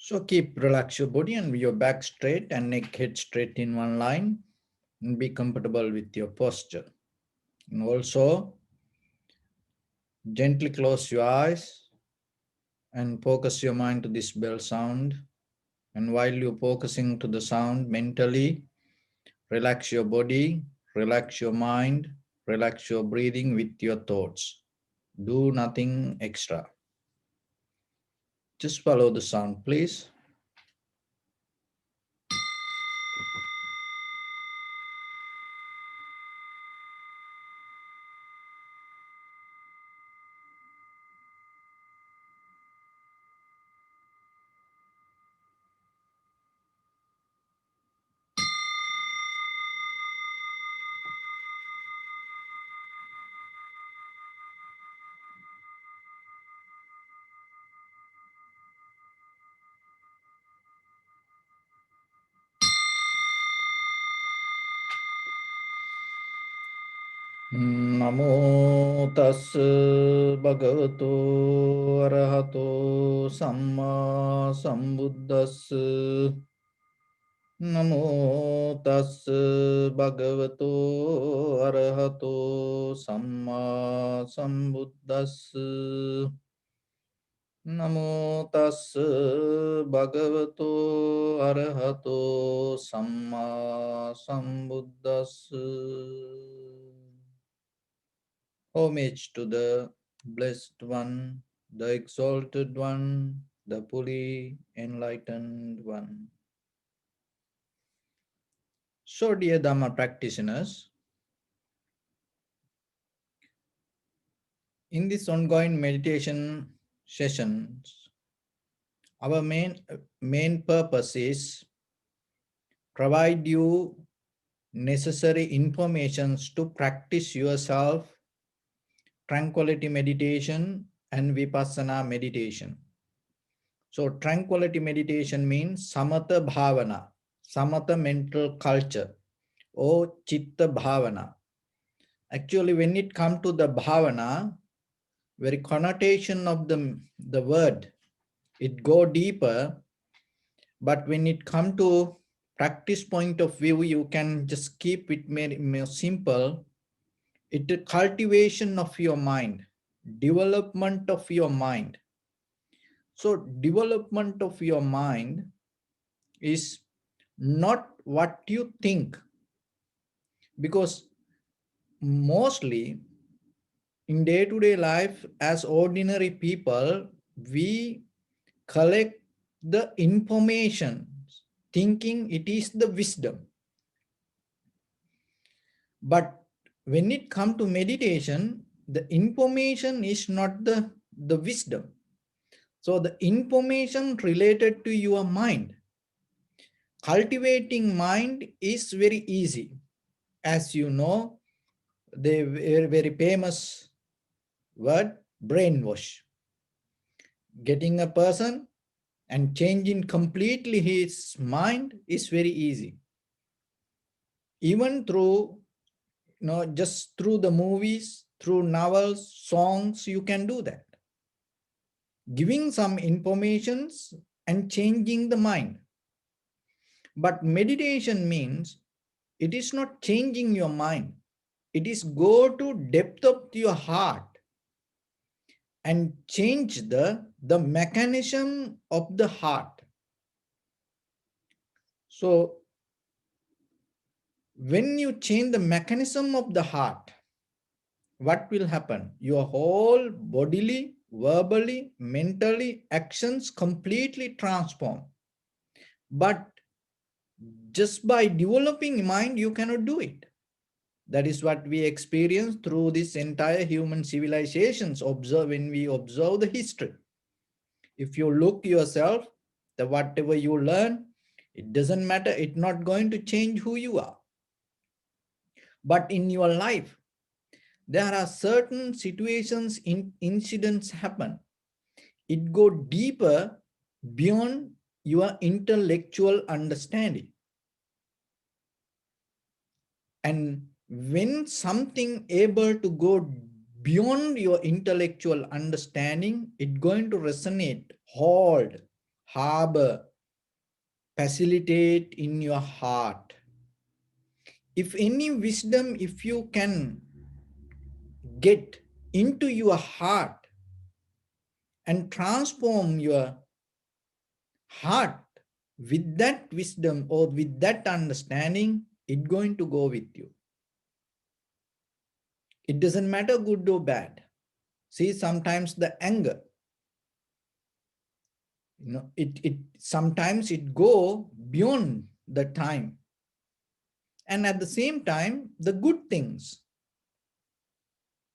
So relax your body and your back straight and neck head straight in one line, and be comfortable with your posture. And also gently close your eyes and focus your mind to this bell sound. And while you're focusing to the sound mentally, relax your body, relax your mind, relax your breathing with your thoughts. Do nothing extra. Just follow the sound, please. Namo tas bhagavato arahato samma sambuddhas. Namo tas bhagavato arahato samma sambuddhas. Namo tas bhagavato arahato samma sambuddhas. Homage to the Blessed One, the Exalted One, the fully enlightened One. So, dear Dhamma practitioners, in this ongoing meditation sessions, our main purpose is provide you necessary informations to practice yourself tranquility meditation and vipassana meditation. So tranquility meditation means samatha bhavana, samatha mental culture, or chitta bhavana. Actually, when it comes to the bhavana, very connotation of the word, it go deeper. But when it comes to practice point of view, you can just keep it more simple. It's the cultivation of your mind, development of your mind. So development of your mind is not what you think, because mostly in day-to-day life as ordinary people, we collect the information thinking it is the wisdom. But when it comes to meditation, the information is not the wisdom. So the information related to your mind. Cultivating mind is very easy. As you know, the very famous word, brainwash. Getting a person and changing completely his mind is very easy. Even through, just through the movies, through novels, songs, you can do that. Giving some informations and changing the mind. But meditation means it is not changing your mind. It is go to depth of your heart and change the mechanism of the heart. So when you change the mechanism of the heart, what will happen? Your whole bodily, verbally, mentally actions completely transform. But just by developing mind, you cannot do it. That is what we experience through this entire human civilizations. Observe when we observe the history. If you look yourself, the whatever you learn, it doesn't matter. It's not going to change who you are. But in your life, there are certain situations, incidents happen. It go deeper beyond your intellectual understanding. And when something able to go beyond your intellectual understanding, it's going to resonate, hold, harbor, facilitate in your heart. If any wisdom, if you can get into your heart and transform your heart with that wisdom or with that understanding, it's going to go with you. It doesn't matter good or bad. See, sometimes the anger, it sometimes it go beyond the time. And at the same time, the good things.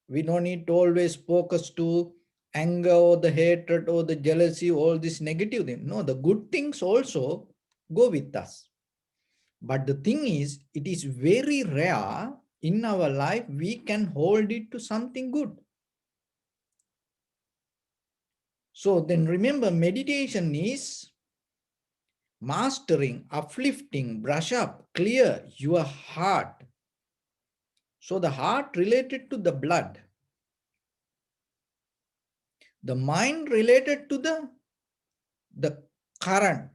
We don't need to always focus to anger or the hatred or the jealousy, all this negative thing. No, the good things also go with us. But the thing is, it is very rare in our life we can hold it to something good. So then remember, meditation is mastering, uplifting, brush up, clear your heart. So the heart related to the blood, the mind related to the current.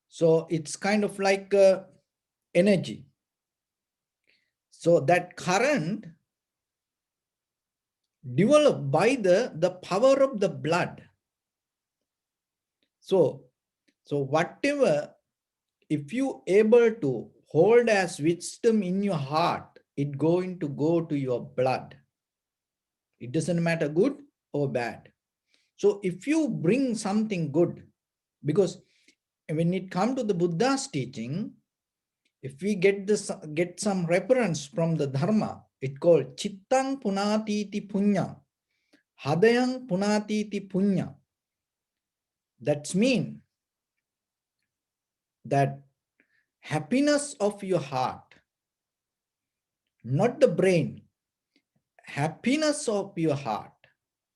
So it's kind of like energy. So that current developed by the power of the blood. So whatever, if you able to hold as wisdom in your heart, it going to go to your blood. It doesn't matter good or bad. So if you bring something good, because when it comes to the Buddha's teaching, if we get some reference from the Dhamma, it called Chittang Punatiti Punya, Hadayang Punatiti Punya. That's mean that happiness of your heart, not the brain, happiness of your heart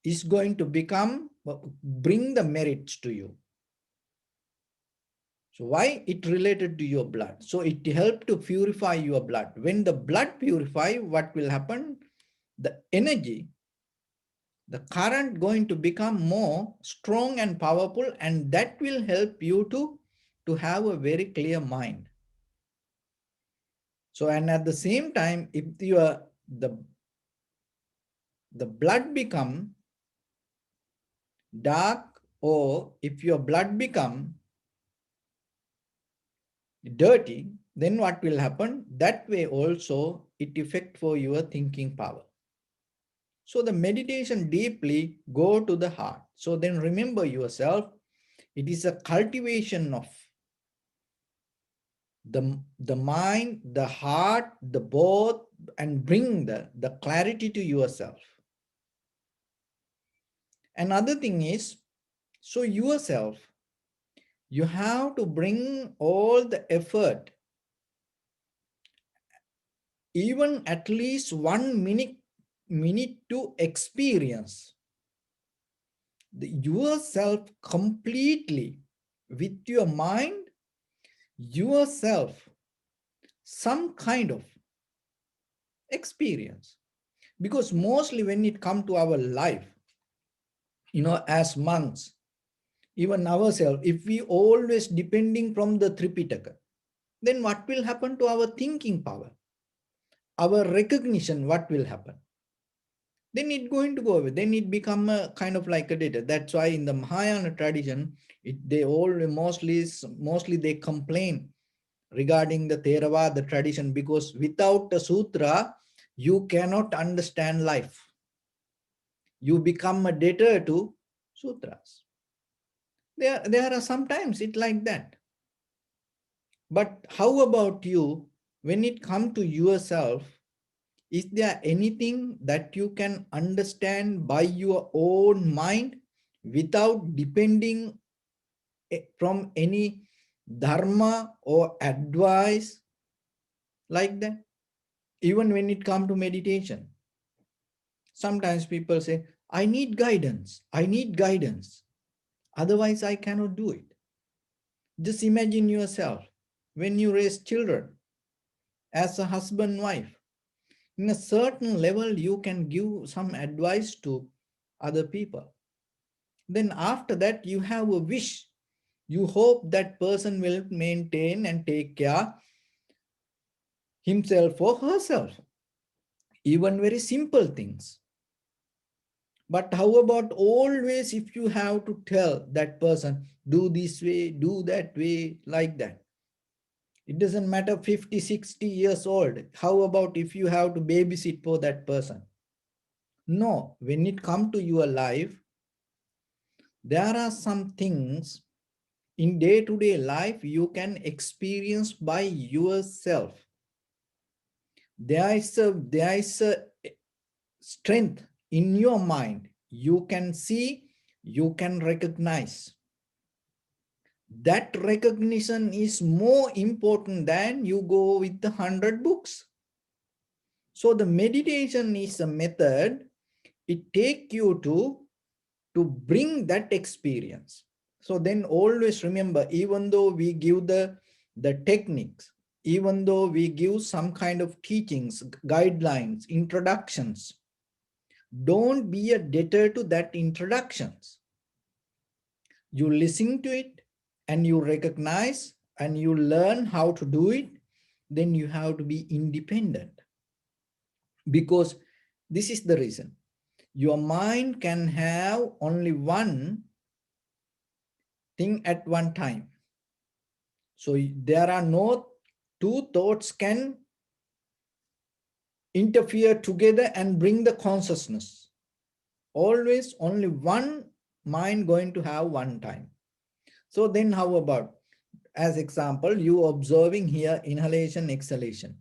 is going to bring the merits to you. So why it related to your blood? So it helped to purify your blood. When the blood purify, what will happen? The energy, the current going to become more strong and powerful, and that will help you to have a very clear mind. So, and at the same time, if the blood become dark, or if your blood become dirty, then what will happen? That way also it affect for your thinking power. So the meditation deeply go to the heart. So then remember yourself, it is a cultivation of the mind, the heart, the both, and bring the clarity to yourself. Another thing is, so yourself, you have to bring all the effort, even at least 1 minute to experience yourself completely with your mind, yourself, some kind of experience. Because mostly when it comes to our life, as monks, even ourselves, if we always depending from the Tripitaka, then what will happen to our thinking power? Our recognition, what will happen? Then it going to go away. Then it become a kind of like a data. That's why in the Mahayana tradition, they all mostly they complain regarding the Theravada tradition, because without the sutra, you cannot understand life. You become a debtor to sutras. There are sometimes it like that. But how about you? When it comes to yourself, is there anything that you can understand by your own mind without depending from any dharma or advice like that? Even when it comes to meditation, sometimes people say, I need guidance. I need guidance. Otherwise, I cannot do it. Just imagine yourself when you raise children as a husband, wife. In a certain level, you can give some advice to other people. Then after that, you have a wish. You hope that person will maintain and take care himself or herself. Even very simple things. But how about always if you have to tell that person, do this way, do that way, like that? It doesn't matter 50, 60 years old. How about if you have to babysit for that person? No, when it comes to your life, there are some things in day-to-day life you can experience by yourself. There is a strength in your mind. You can see, you can recognize. That recognition is more important than you go with the 100 books. So the meditation is a method. It takes you to bring that experience. So then always remember, even though we give the techniques, even though we give some kind of teachings, guidelines, introductions, don't be a debtor to that introductions. You listen to it and you recognize and you learn how to do it, then you have to be independent. Because this is the reason. Your mind can have only one thing at one time. So there are no two thoughts can interfere together and bring the consciousness. Always only one mind going to have one time. So then how about, as example, you observing here inhalation, exhalation.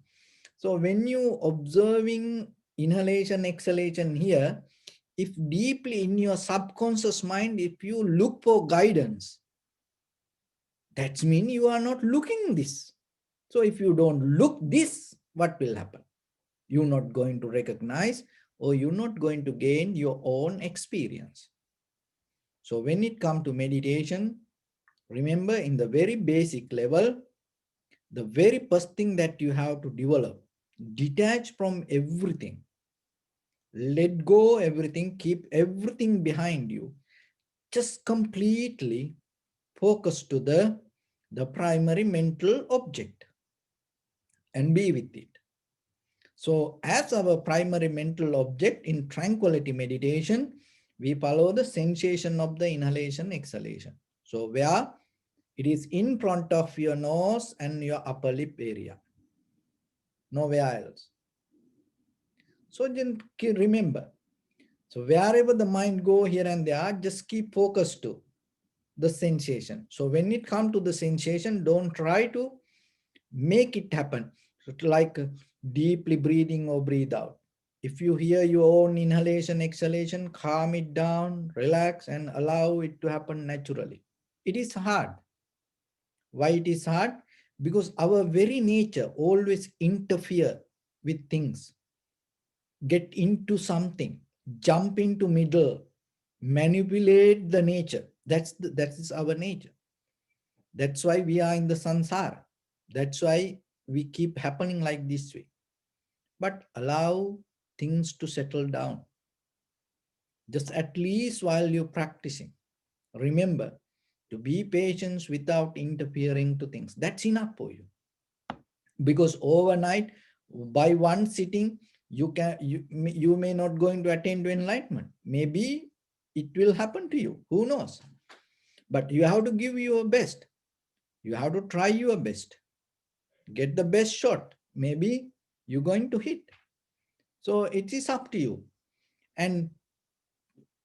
So when you observing inhalation, exhalation here, if deeply in your subconscious mind, if you look for guidance, that means you are not looking this. So if you don't look this, what will happen? You're not going to recognize or you're not going to gain your own experience. So when it comes to meditation, remember in the very basic level, the very first thing that you have to develop, detach from everything, let go everything, keep everything behind you, just completely focus to the primary mental object and be with it. So as our primary mental object in tranquility meditation, we follow the sensation of the inhalation, exhalation. So where it is in front of your nose and your upper lip area, nowhere else. So then remember, so wherever the mind go here and there, just keep focused to the sensation. So when it comes to the sensation, don't try to make it happen. So like deeply breathing or breathe out. If you hear your own inhalation, exhalation, calm it down, relax and allow it to happen naturally. It is hard. Why it is hard? Because our very nature always interfere with things, get into something, jump into middle, manipulate the nature. That is our nature. That's why we are in the samsara. That's why we keep happening like this way. But allow things to settle down. Just at least while you're practicing, remember to be patient without interfering to things. That's enough for you. Because overnight, by one sitting, you may not going to attain to enlightenment. Maybe it will happen to you. Who knows? But you have to give your best. You have to try your best. Get the best shot. Maybe you're going to hit. So it is up to you. And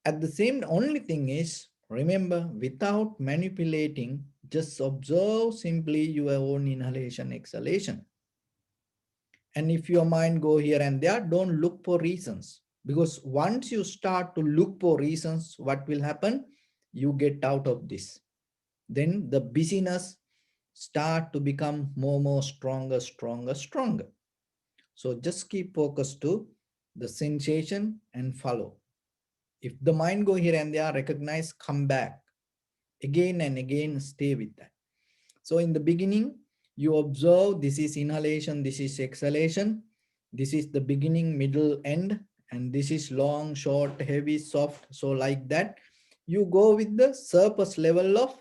at the same, only thing is, remember, without manipulating, just observe simply your own inhalation, exhalation. And if your mind go here and there, don't look for reasons. Because once you start to look for reasons, what will happen? You get out of this. Then the busyness start to become more stronger, stronger, stronger. So just keep focus to the sensation and follow. If the mind go here and there, recognize, come back. Again and again, stay with that. So in the beginning, you observe this is inhalation, this is exhalation. This is the beginning, middle, end. And this is long, short, heavy, soft. So like that, you go with the surface level of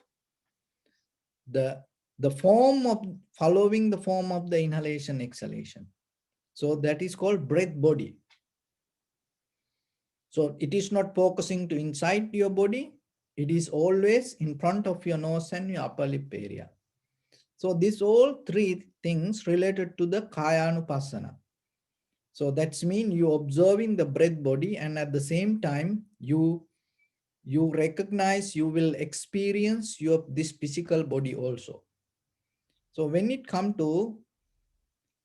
the form of following the form of the inhalation exhalation. So that is called breath body. So it is not focusing to inside your body. It is always in front of your nose and your upper lip area. So these all three things related to the Kayanupassana. So that's mean you observing the breath body, and at the same time you recognize, you will experience your this physical body also. So when it come to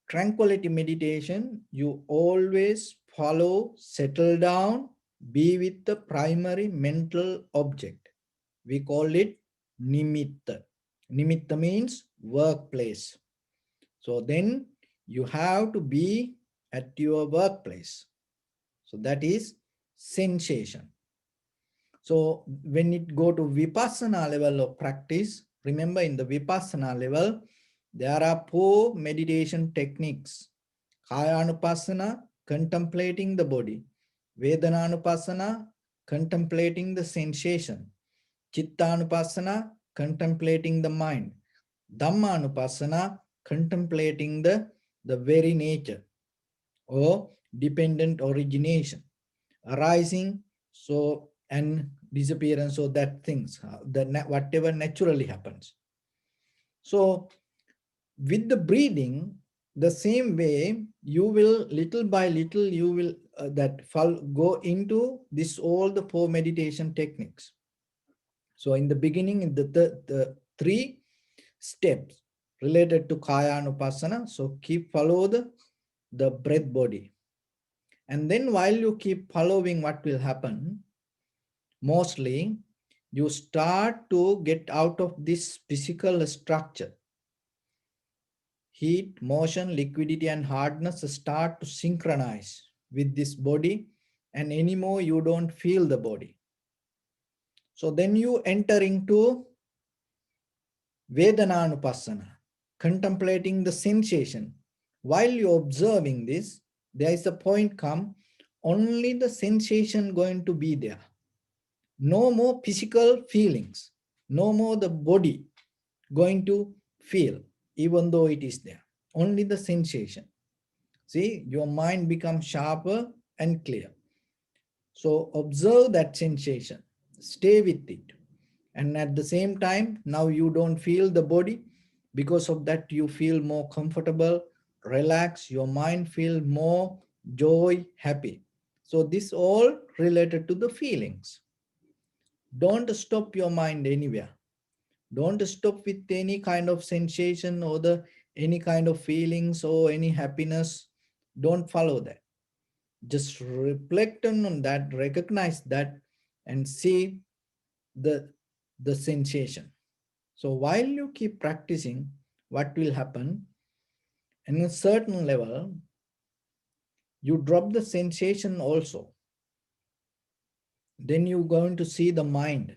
tranquility meditation, you always follow, settle down, be with the primary mental object. We call it nimitta. Nimitta means workplace. So then you have to be at your workplace. So that is sensation. So when it go to Vipassana level of practice, remember in the Vipassana level, there are 4 meditation techniques. Kayanupassana, contemplating the body. Vedananupassana, contemplating the sensation. Chittanupassana, contemplating the mind. Dhammanupassana, contemplating the very nature or dependent origination, arising, so and disappearance, so that things, whatever naturally happens. So with the breathing, the same way, you will little by little, you will go into this all the 4 meditation techniques. So in the beginning, in the 3 steps related to Kayanupassana, so keep follow the breath body. And then while you keep following, what will happen? Mostly, you start to get out of this physical structure. Heat, motion, liquidity, and hardness start to synchronize with this body, and anymore you don't feel the body. So then you enter into Vedananupassana, contemplating the sensation. While you're observing this, there is a point come, only the sensation going to be there. No more physical feelings, no more the body going to feel, even though it is there. Only the sensation. See, your mind becomes sharper and clear. So observe that sensation, stay with it. And at the same time, now you don't feel the body. Because of that, you feel more comfortable, relax, your mind feel more joy, happy. So this all related to the feelings. Don't stop your mind anywhere. Don't stop with any kind of sensation or any kind of feelings or any happiness. Don't follow that. Just reflect on that, recognize that, and see the sensation. So while you keep practicing, what will happen? In a certain level, you drop the sensation also. Then you're going to see the mind.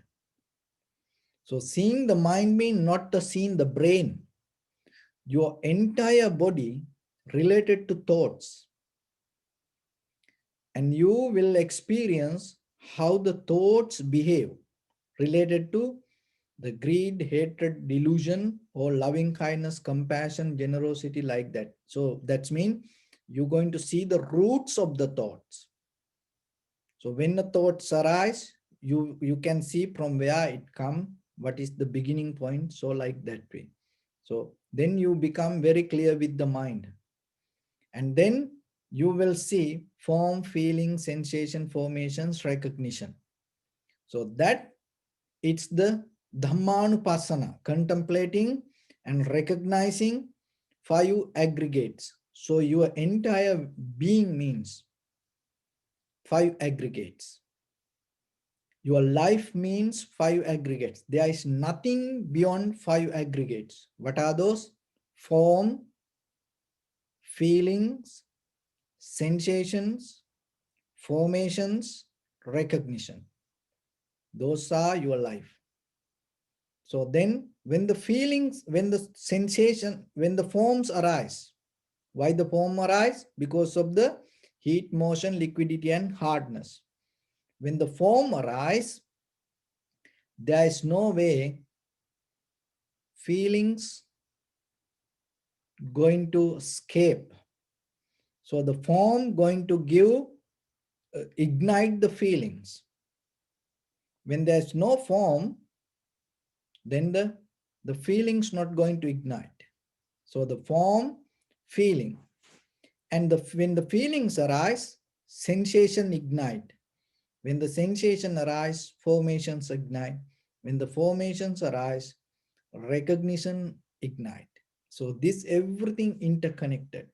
So seeing the mind means not the seeing the brain. Your entire body related to thoughts. And you will experience how the thoughts behave related to the greed, hatred, delusion, or loving kindness, compassion, generosity, like that. So that's mean you're going to see the roots of the thoughts. So when the thoughts arise, you can see from where it come, what is the beginning point. So like that way. So then you become very clear with the mind. And then you will see form, feeling, sensation, formations, recognition. So that it's the Dhammanupassana, contemplating and recognizing 5 aggregates. So your entire being means 5 aggregates. Your life means 5 aggregates. There is nothing beyond 5 aggregates. What are those? Form, feelings, sensations, formations, recognition. Those are your life. So then when the feelings, when the sensation, when the forms arise, why the form arise? Because of the heat, motion, liquidity, and hardness. When the form arise, There is no way feelings going to escape. So the form going to give, ignite the feelings. When there's no form, then the feelings not going to ignite. So the form, feeling, and when the feelings arise, sensation ignite. When the sensation arise, formations ignite. When the formations arise, recognition ignite. So this everything interconnected.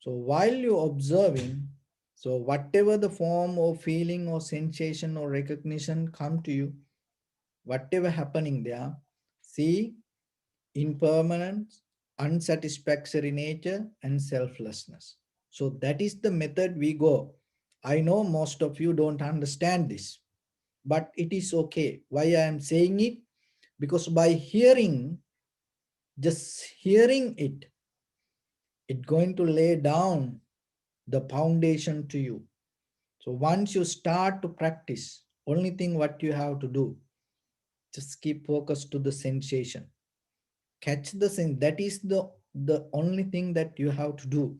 So while you're observing, so whatever the form or feeling or sensation or recognition come to you, whatever happening there, see impermanence, unsatisfactory nature, and selflessness. So that is the method we go. I know most of you don't understand this, but it is okay. Why I am saying it? Because by hearing, just hearing it, it's going to lay down the foundation to you. So once you start to practice, only thing what you have to do, just keep focus to the sensation. Catch the sense. That is the only thing that you have to do,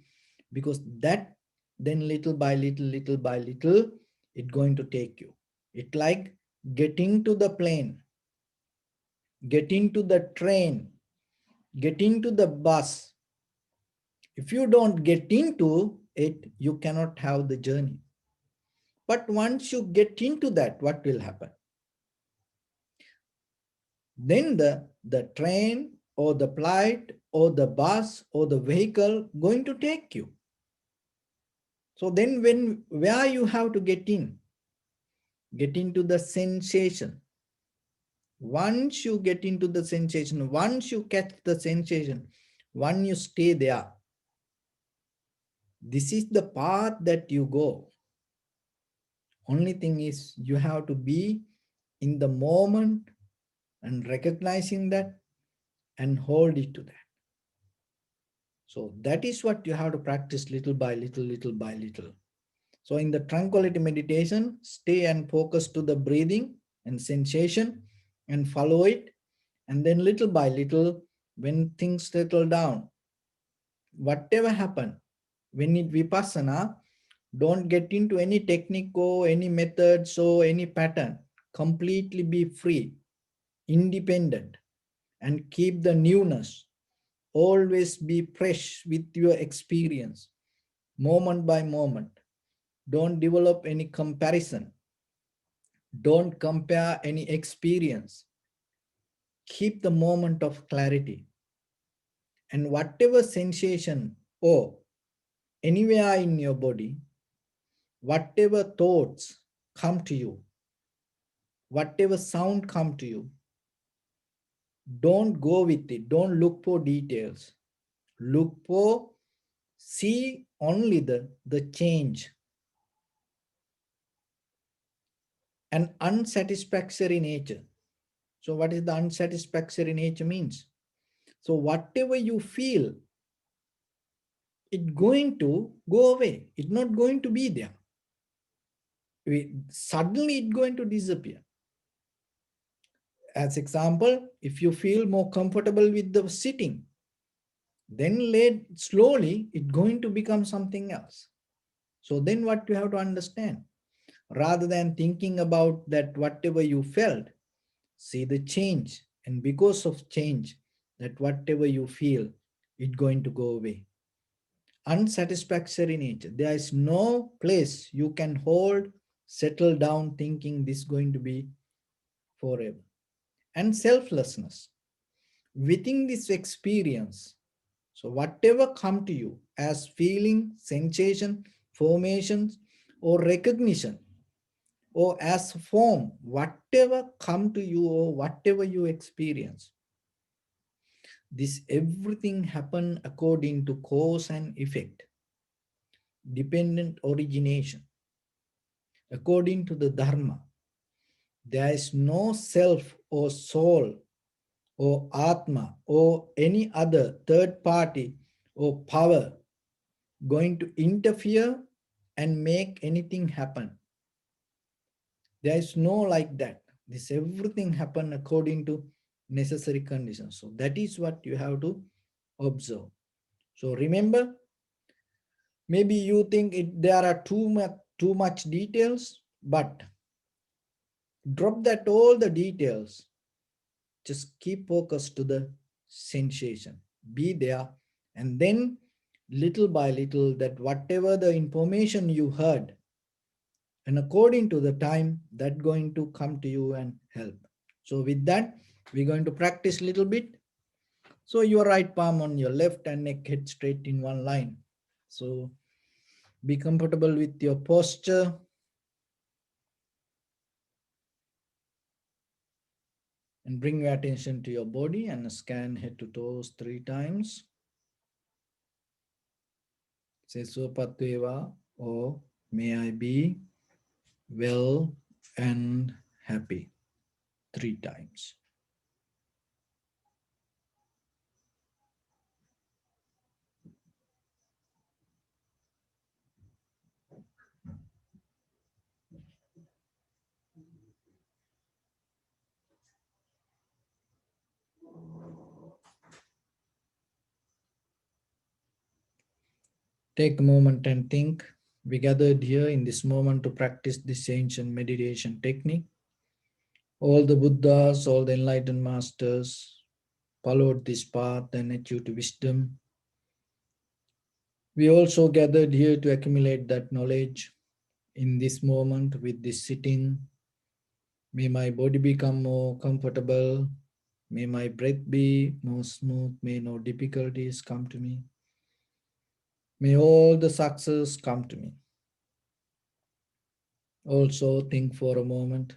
because that then little by little, it going to take you. It like getting to the plane, getting to the train, getting to the bus. If you don't get into it, you cannot have the journey. But once you get into that, what will happen? Then the train or the flight or the bus or the vehicle going to take you. So then where you have to get in? Get into the sensation. Once you get into the sensation, once you catch the sensation, once you stay there, this is the path that you go. Only thing is you have to be in the moment and recognizing that and hold it to that. So that is what you have to practice little by little. So in the tranquility meditation, stay and focus to the breathing and sensation and follow it. And then little by little, when things settle down, whatever happen, when it vipassana, don't get into any technique or any methods or any pattern. Completely be free, independent, and keep the newness. Always be fresh with your experience, moment by moment. Don't develop any comparison. Don't compare any experience. Keep the moment of clarity. And whatever sensation or anywhere in your body, whatever thoughts come to you, whatever sound come to you, don't go with it. Don't look for details. Look for, see only the change. An unsatisfactory nature. So what is the unsatisfactory nature means? So whatever you feel, it's going to go away. It's not going to be there. Suddenly it's going to disappear. As example, if you feel more comfortable with the sitting, then slowly it's going to become something else. So then what you have to understand, rather than thinking about that whatever you felt, see the change. And because of change, that whatever you feel, it's going to go away. Unsatisfactory nature. There is no place you can hold, settle down thinking this is going to be forever. And selflessness. Within this experience, so whatever come to you as feeling, sensation, formations, or recognition, or as form, whatever come to you or whatever you experience, this everything happen according to cause and effect, dependent origination. According to the Dharma, there is no self or soul or Atma or any other third party or power going to interfere and make anything happen. There is no like that. This everything happen according to necessary conditions. So that is what you have to observe. So remember, maybe you think there are too much details, but drop that all the details. Just keep focus to the sensation. Be there, and then little by little, that whatever the information you heard, and according to the time, that going to come to you and help. So with that, we're going to practice little bit. So your right palm on your left and neck head straight in one line. So be comfortable with your posture. And bring your attention to your body and scan head to toes 3 times. Say Supatveva, or may I be well and happy 3 times. Take a moment and think. We gathered here in this moment to practice this ancient meditation technique. All the Buddhas, all the enlightened masters followed this path and achieved wisdom. We also gathered here to accumulate that knowledge in this moment with this sitting. May my body become more comfortable. May my breath be more smooth. May no difficulties come to me. May all the success come to me. Also, think for a moment.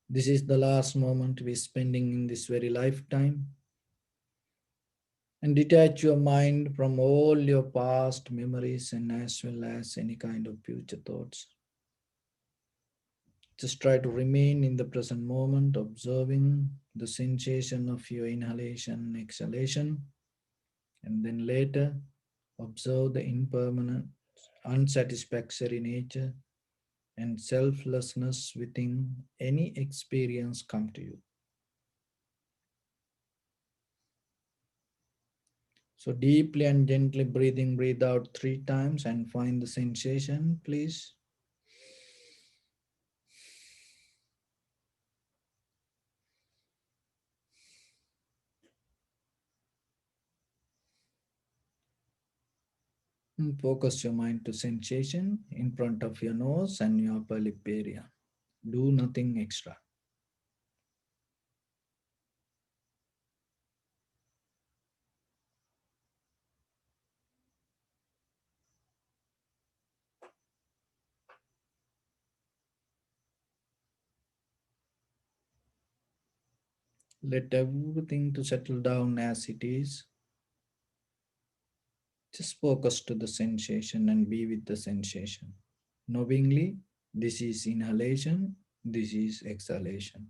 This is the last moment we're spending in this very lifetime. And detach your mind from all your past memories and as well as any kind of future thoughts. Just try to remain in the present moment, observing the sensation of your inhalation and exhalation. And then later, observe the impermanent, unsatisfactory nature and selflessness within any experience come to you. So deeply and gently breathe out 3 times and find the sensation, please. And focus your mind to sensation in front of your nose and your upper lip area. Do nothing extra. Let everything to settle down as it is. Just focus to the sensation and be with the sensation. Knowingly, this is inhalation, this is exhalation.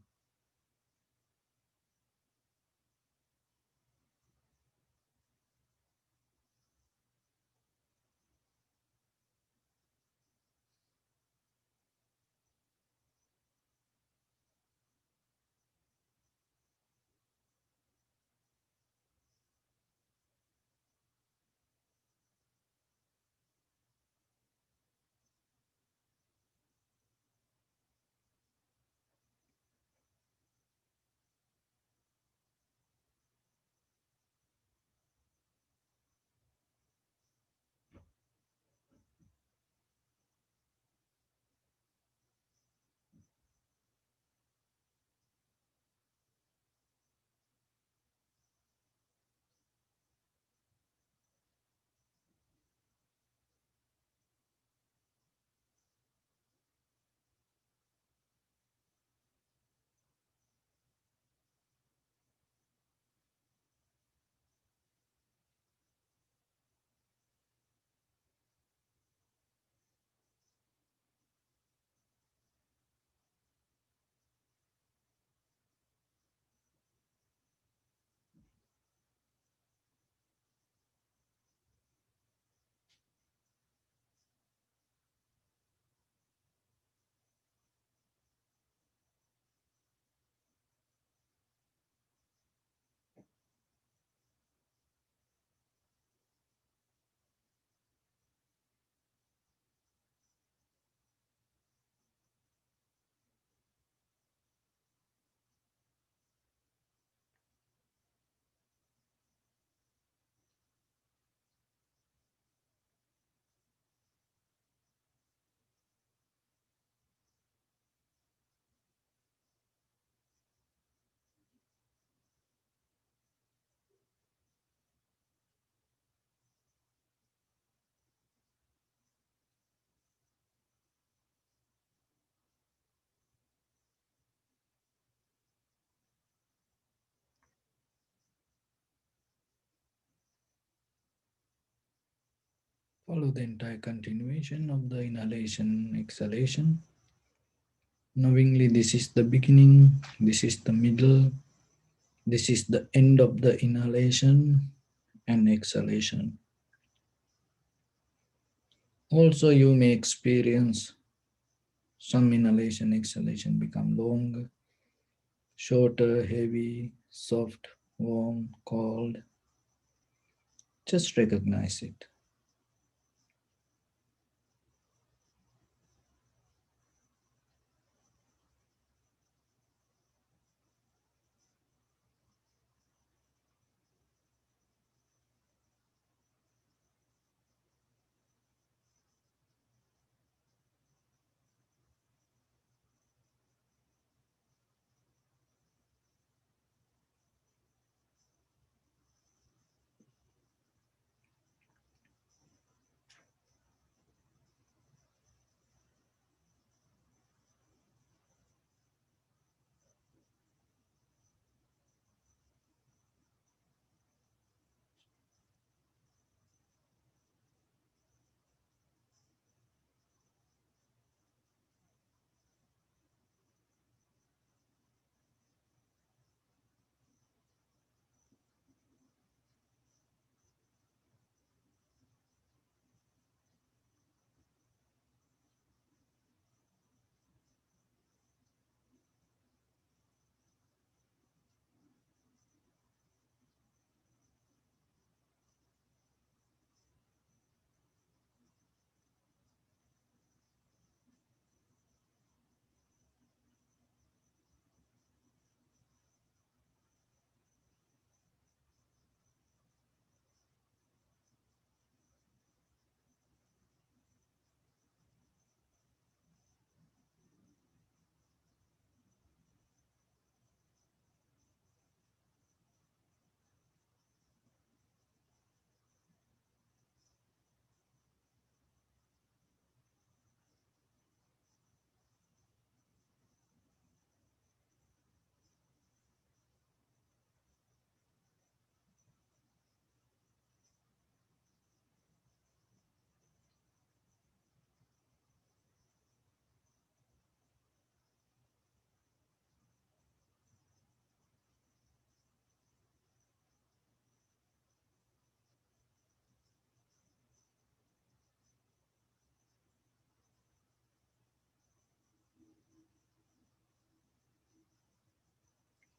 Follow the entire continuation of the inhalation, exhalation. Knowingly, this is the beginning, this is the middle, this is the end of the inhalation and exhalation. Also, you may experience some inhalation, exhalation become long, shorter, heavy, soft, warm, cold. Just recognize it.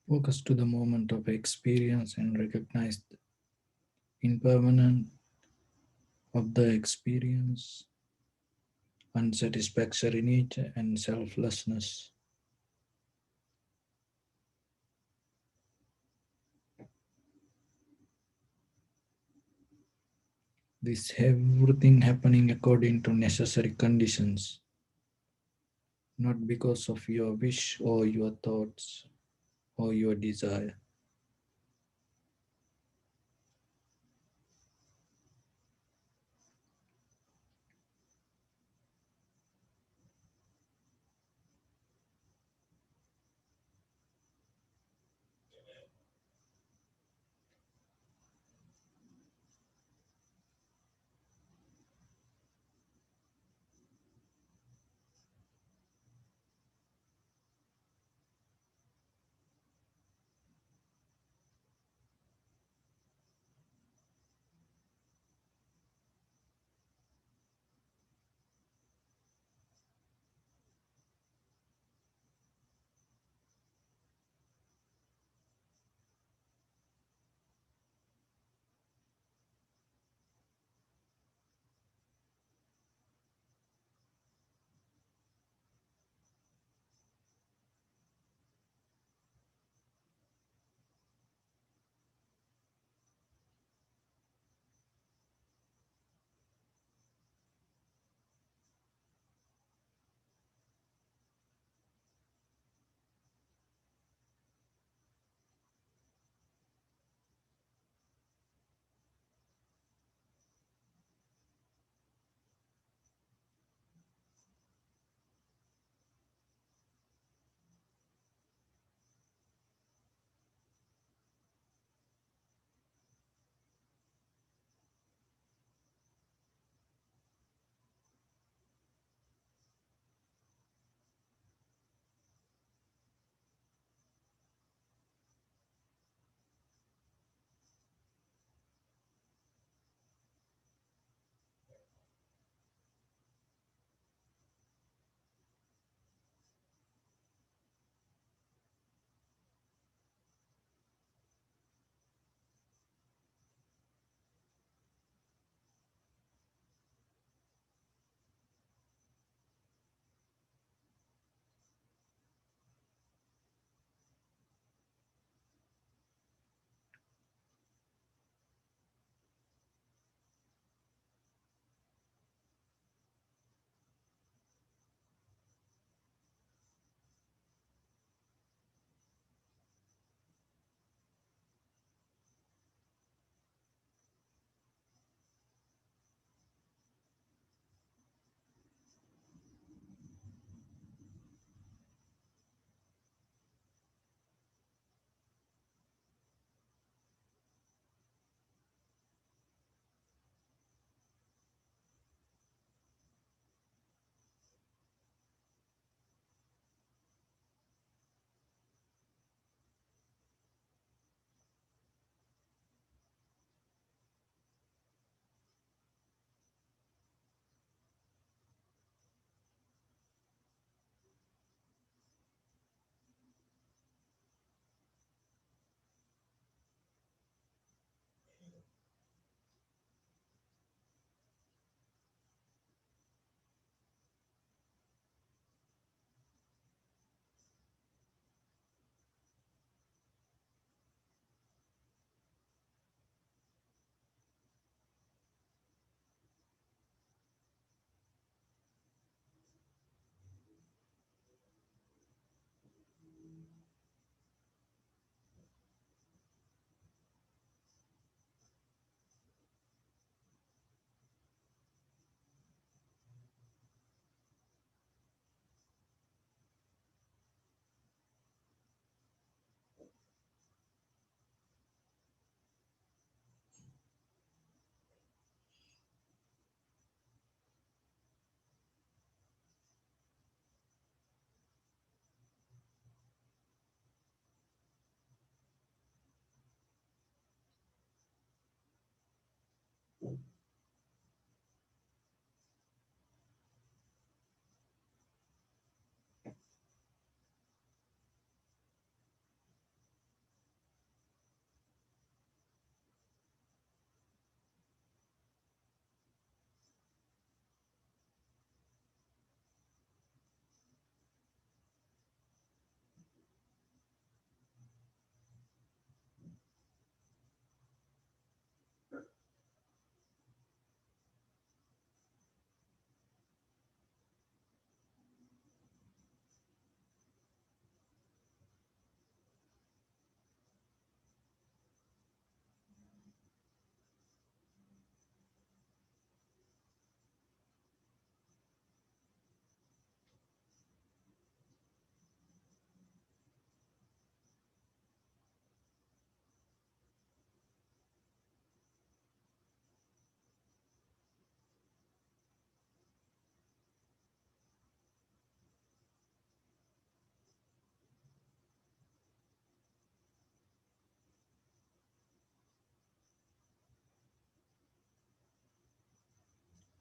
Focus to the moment of experience and recognize the impermanence of the experience, unsatisfactory nature, and selflessness. This everything happening according to necessary conditions, not because of your wish or your thoughts or your desire.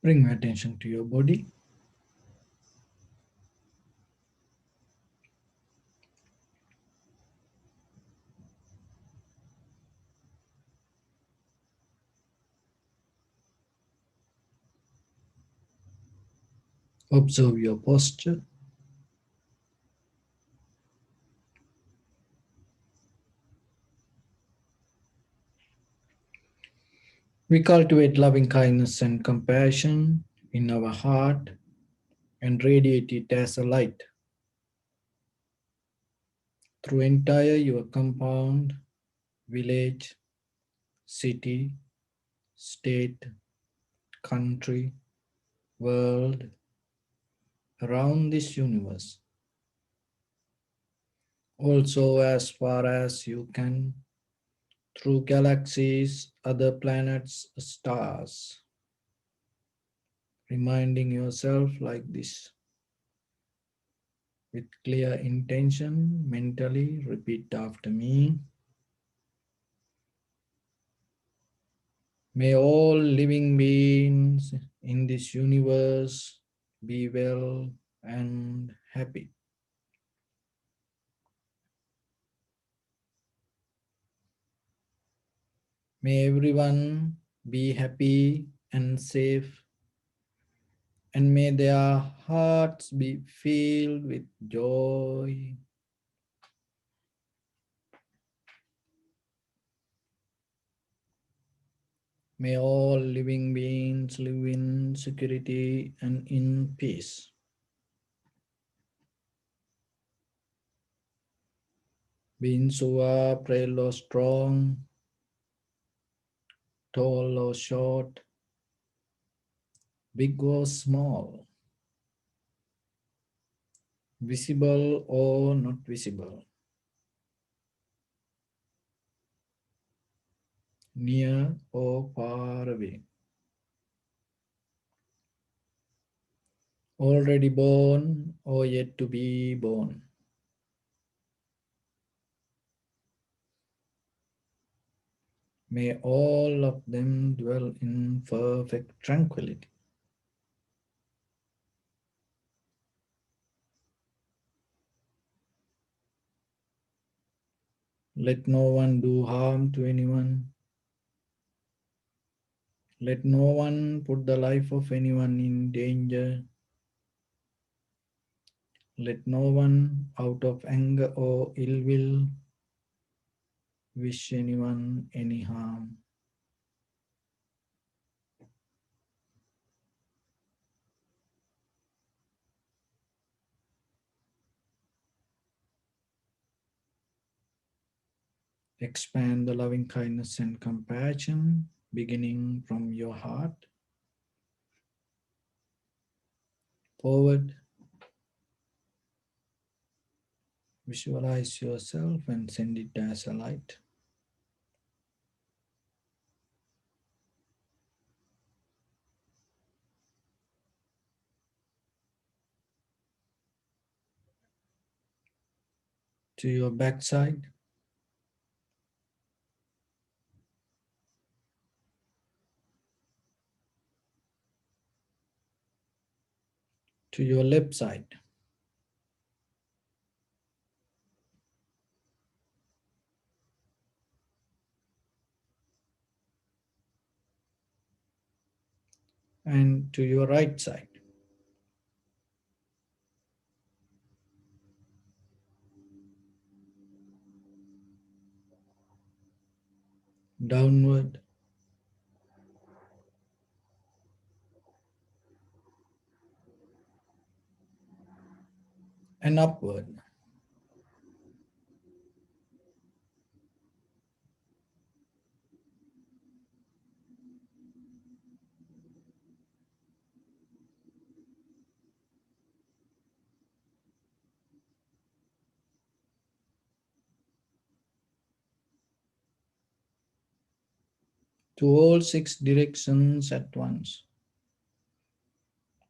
Bring your attention to your body. Observe your posture. We cultivate loving kindness and compassion in our heart and radiate it as a light through entire your compound, village, city, state, country, world, around this universe. Also, as far as you can, through galaxies, other planets, stars, reminding yourself like this with clear intention, mentally repeat after me. May all living beings in this universe be well and happy. May everyone be happy and safe, and may their hearts be filled with joy. May all living beings live in security and in peace. Beings who are frail or strong, tall or short, big or small, visible or not visible, near or far away, already born or yet to be born. May all of them dwell in perfect tranquility. Let no one do harm to anyone. Let no one put the life of anyone in danger. Let no one, out of anger or ill will, wish anyone any harm. Expand the loving kindness and compassion beginning from your heart forward. Visualize yourself and send it as a light to your backside, to your left side, and to your right side. Downward and upward. To all six directions at once.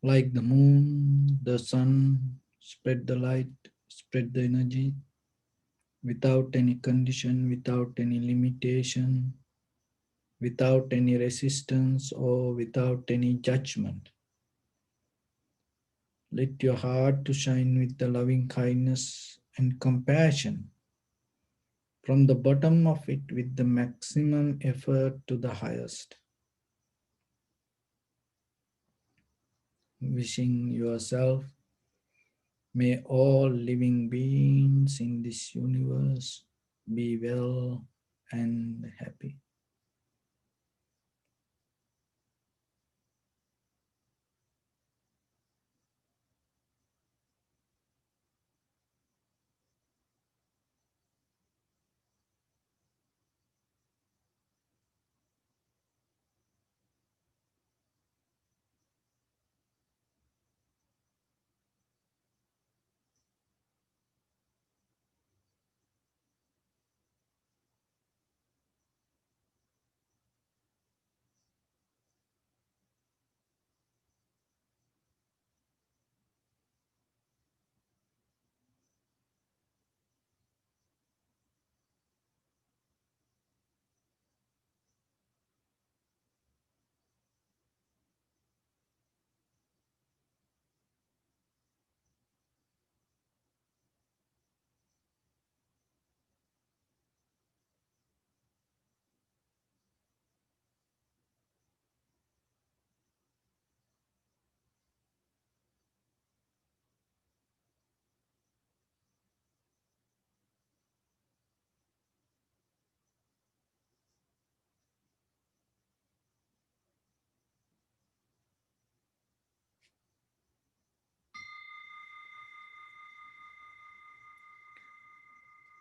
Like the moon, the sun, spread the light, spread the energy without any condition, without any limitation, without any resistance or without any judgment. Let your heart to shine with the loving kindness and compassion from the bottom of it with the maximum effort to the highest. Wishing yourself, may all living beings in this universe be well and happy.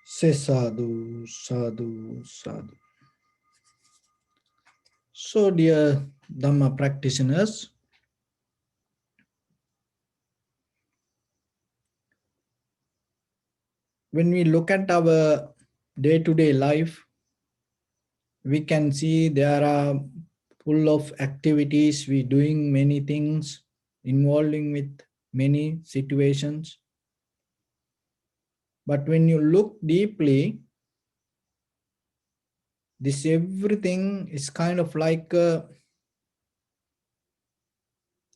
Say sadhu, sadhu, sadhu. So, dear Dhamma practitioners, when we look at our day-to-day life, we can see there are full of activities, we doing many things, involving with many situations. But when you look deeply, this everything is kind of like a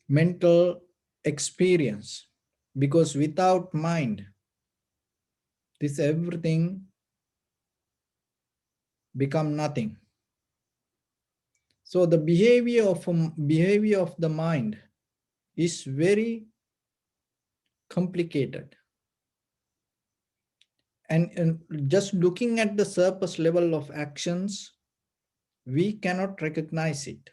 mental experience, because without mind, this everything become nothing. So the behavior of the mind is very complicated. And just looking at the surface level of actions, we cannot recognize it.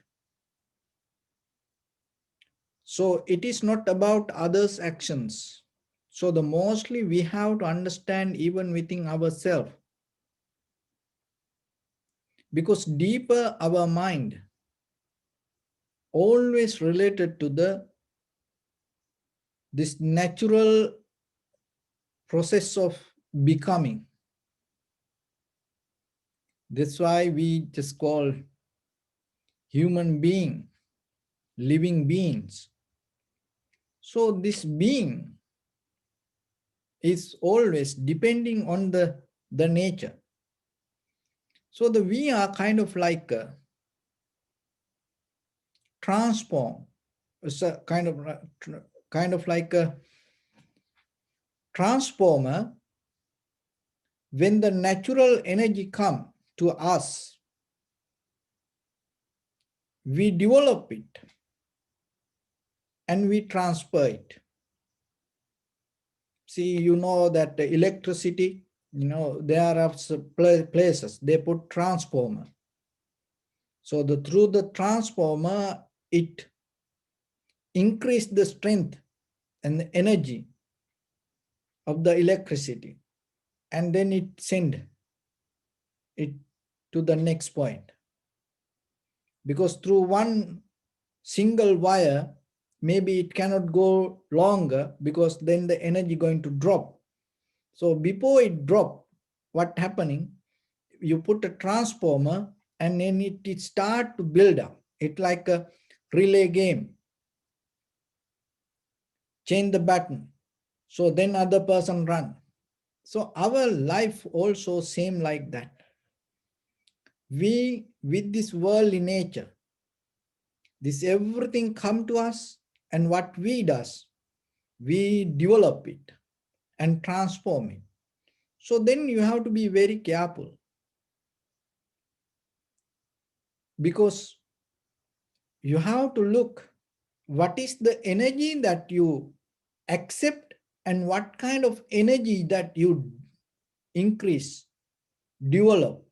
So it is not about others' actions. So the mostly we have to understand even within ourselves, because deeper our mind always related to this natural process of becoming. That's why we just call human being, living beings. So this being is always depending on the nature. So we are kind of like a transform. It's a kind of like a transformer. When the natural energy come to us, we develop it and we transfer it. See, you know that the electricity, there are places they put transformer. So through the transformer, it increase the strength and the energy of the electricity, and then it send it to the next point. Because through one single wire, maybe it cannot go longer, because then the energy going to drop. So before it drop, what happening? You put a transformer and then it start to build up. It like a relay game. Change the button. So then other person run. So our life also same like that. we with this worldly nature, this everything come to us, and what we does, we develop it and transform it. So then you have to be very careful, because you have to look what is the energy that you accept and what kind of energy that you increase, develop,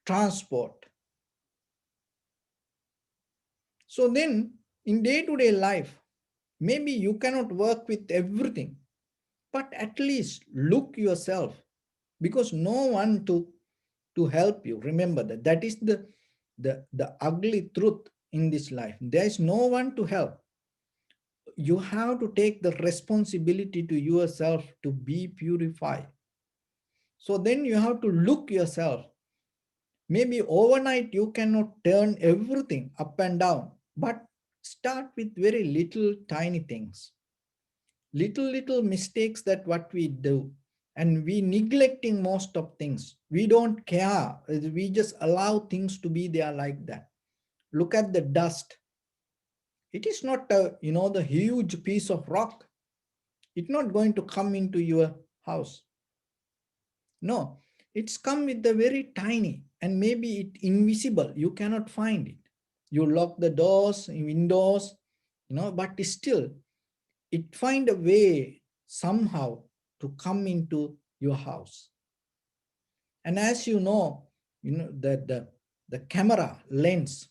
transport. So then in day-to-day life, maybe you cannot work with everything, but at least look yourself, because no one to help you. Remember that that is the ugly truth in this life. There is no one to help. You have to take the responsibility to yourself to be purified. So then you have to look yourself. Maybe overnight you cannot turn everything up and down, but start with very little tiny things, little mistakes that what we do, and we neglecting most of things. We don't care. We just allow things to be there like that. Look at the dust. It is not the huge piece of rock. It's not going to come into your house. No, it's come with the very tiny, and maybe it invisible. You cannot find it. You lock the doors, windows, but still it find a way somehow to come into your house. And as the camera lens,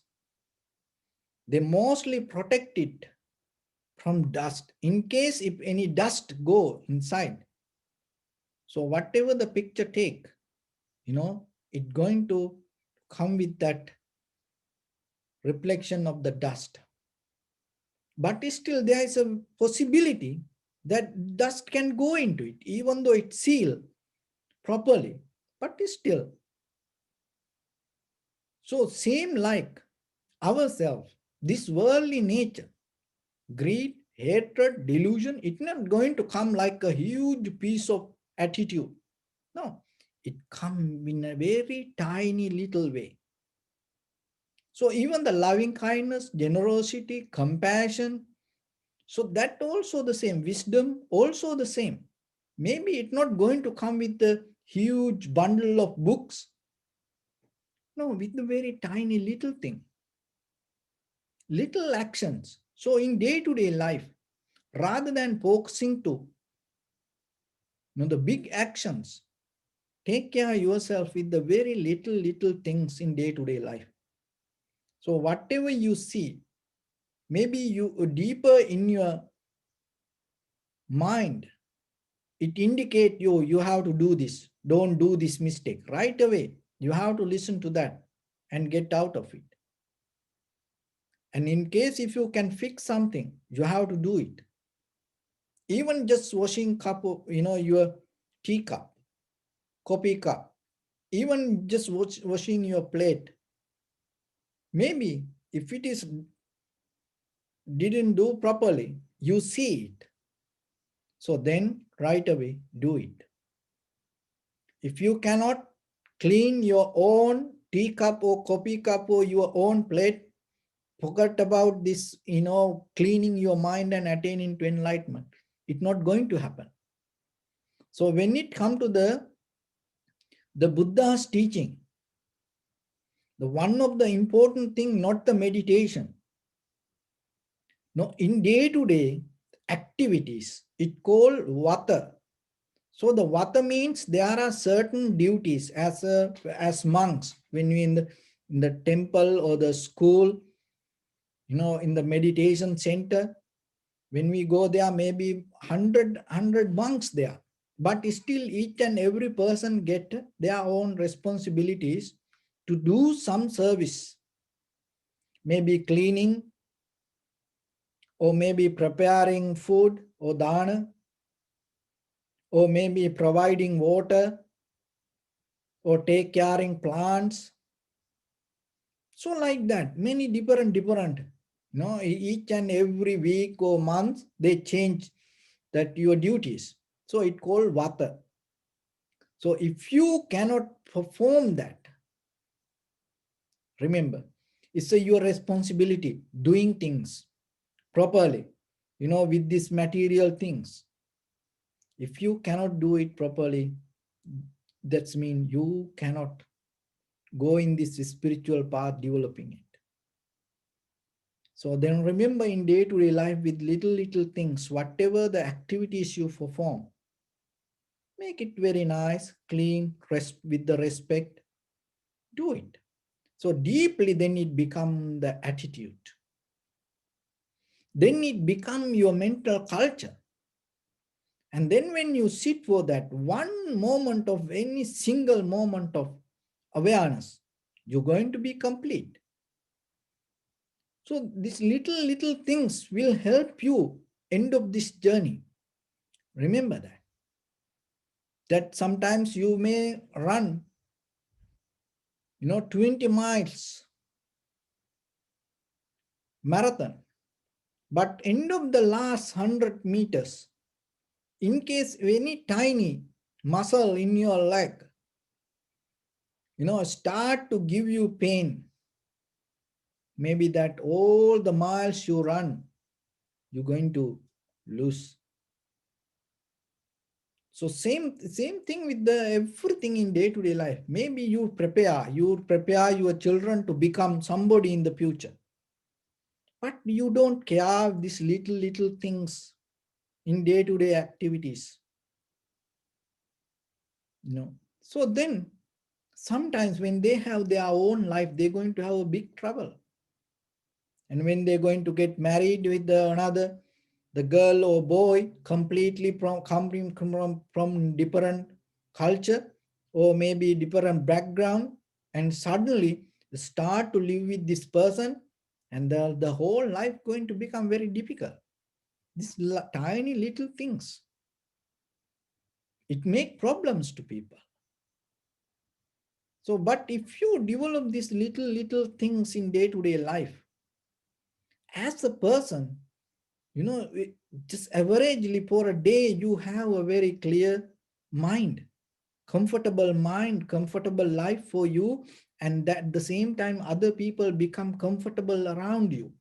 they mostly protect it from dust in case if any dust go inside. So whatever the picture take, it going to come with that reflection of the dust. But still there is a possibility that dust can go into it, even though it's sealed properly, but still. So same like ourselves, this worldly nature, greed, hatred, delusion, it's not going to come like a huge piece of attitude. No, it comes in a very tiny little way. So even the loving kindness, generosity, compassion, so that also the same, wisdom also the same. Maybe it's not going to come with a huge bundle of books. No, with the very tiny little thing, little actions. So in day-to-day life, rather than focusing to the big actions, take care of yourself with the very little things in day-to-day life. So whatever you see, maybe you deeper in your mind, it indicate you have to do this. Don't do this mistake. Right away, you have to listen to that and get out of it. And in case if you can fix something, you have to do it. Even just washing cup of, your tea cup, coffee cup, even just washing your plate. Maybe if it is didn't do properly, you see it. So then right away do it. If you cannot clean your own teacup or coffee cup or your own plate, forget about this, cleaning your mind and attaining to enlightenment. It's not going to happen. So when it comes to the Buddha's teaching, the one of the important thing, not the meditation. No, in day-to-day activities, it called vata. So the vata means there are certain duties as monks when we in the temple or the school, in the meditation center, when we go there, maybe 100 monks there, but still each and every person get their own responsibilities to do some service, maybe cleaning, or maybe preparing food or dana, or maybe providing water, or take caring plants. So like that, many different, each and every week or month, they change that your duties. So it called vata. So if you cannot perform that, Remember, it's your responsibility doing things properly, with these material things. If you cannot do it properly, that's mean you cannot go in this spiritual path developing it. So then remember, in day-to-day life, with little things, whatever the activities you perform, make it very nice, clean, with the respect, do it. So deeply, then it become the attitude. Then it become your mental culture. And then when you sit for that one moment of any single moment of awareness, you're going to be complete. So these little things will help you end of this journey. Remember that sometimes you may run 20 miles marathon, but end of the last 100 meters, in case any tiny muscle in your leg start to give you pain, maybe that all the miles you run, you're going to lose. So same thing with the everything in day-to-day life. Maybe you prepare your children to become somebody in the future, but you don't care these little things in day-to-day activities. So then sometimes when they have their own life, they're going to have a big trouble. And when they're going to get married with another, the girl or boy completely coming from different culture or maybe different background, and suddenly start to live with this person, and the whole life going to become very difficult. These tiny little things, it make problems to people. So, but if you develop these little things in day-to-day life, as a person, just averagely for a day, you have a very clear mind, comfortable life for you, and at the same time, other people become comfortable around you.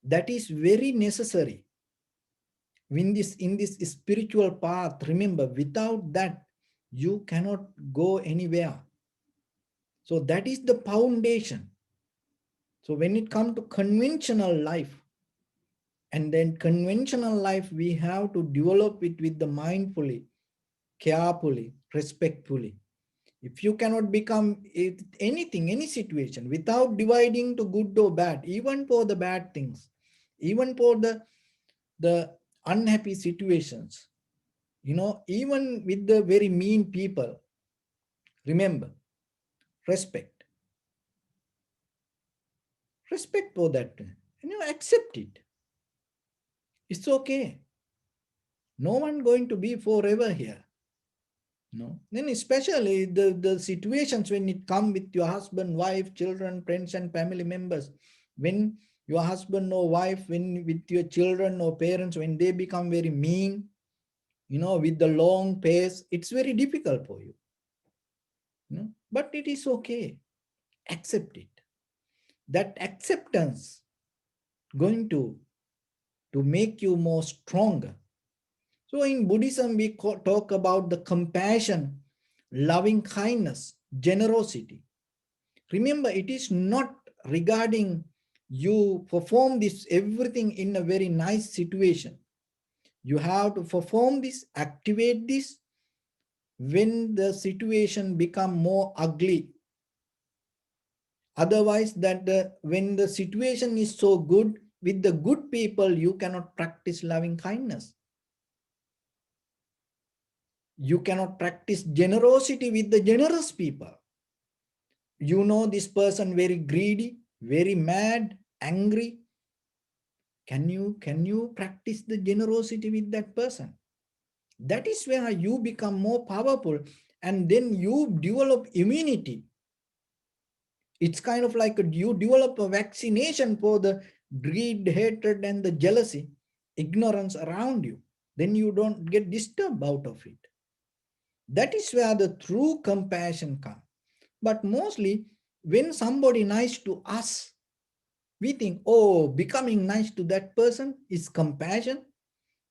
That is very necessary. In this spiritual path, remember, without that, you cannot go anywhere. So that is the foundation. So when it comes to conventional life, and then conventional life, we have to develop it with the mindfully, carefully, respectfully. If you cannot become anything, any situation, without dividing to good or bad, even for the bad things, even for the unhappy situations, even with the very mean people, remember, respect. Respect for that. Accept it. It's okay. No one going to be forever here. No. Then especially the situations when it come with your husband, wife, children, friends, and family members. When your husband or wife, when with your children or parents, when they become very mean, with the long pace, it's very difficult for you. But it is okay. Accept it. That acceptance going to make you more stronger. So in Buddhism, we talk about the compassion, loving kindness, generosity. Remember, it is not regarding you perform this everything in a very nice situation. You have to perform this, activate this when the situation become more ugly. Otherwise, when the situation is so good, with the good people, you cannot practice loving kindness. You cannot practice generosity with the generous people. This person very greedy, very mad, angry. Can you practice the generosity with that person? That is where you become more powerful, and then you develop immunity. It's kind of like you develop a vaccination for the greed, hatred, and the jealousy, ignorance around you. Then you don't get disturbed out of it. That is where the true compassion comes. But mostly When somebody nice to us, we think, oh, becoming nice to that person is compassion.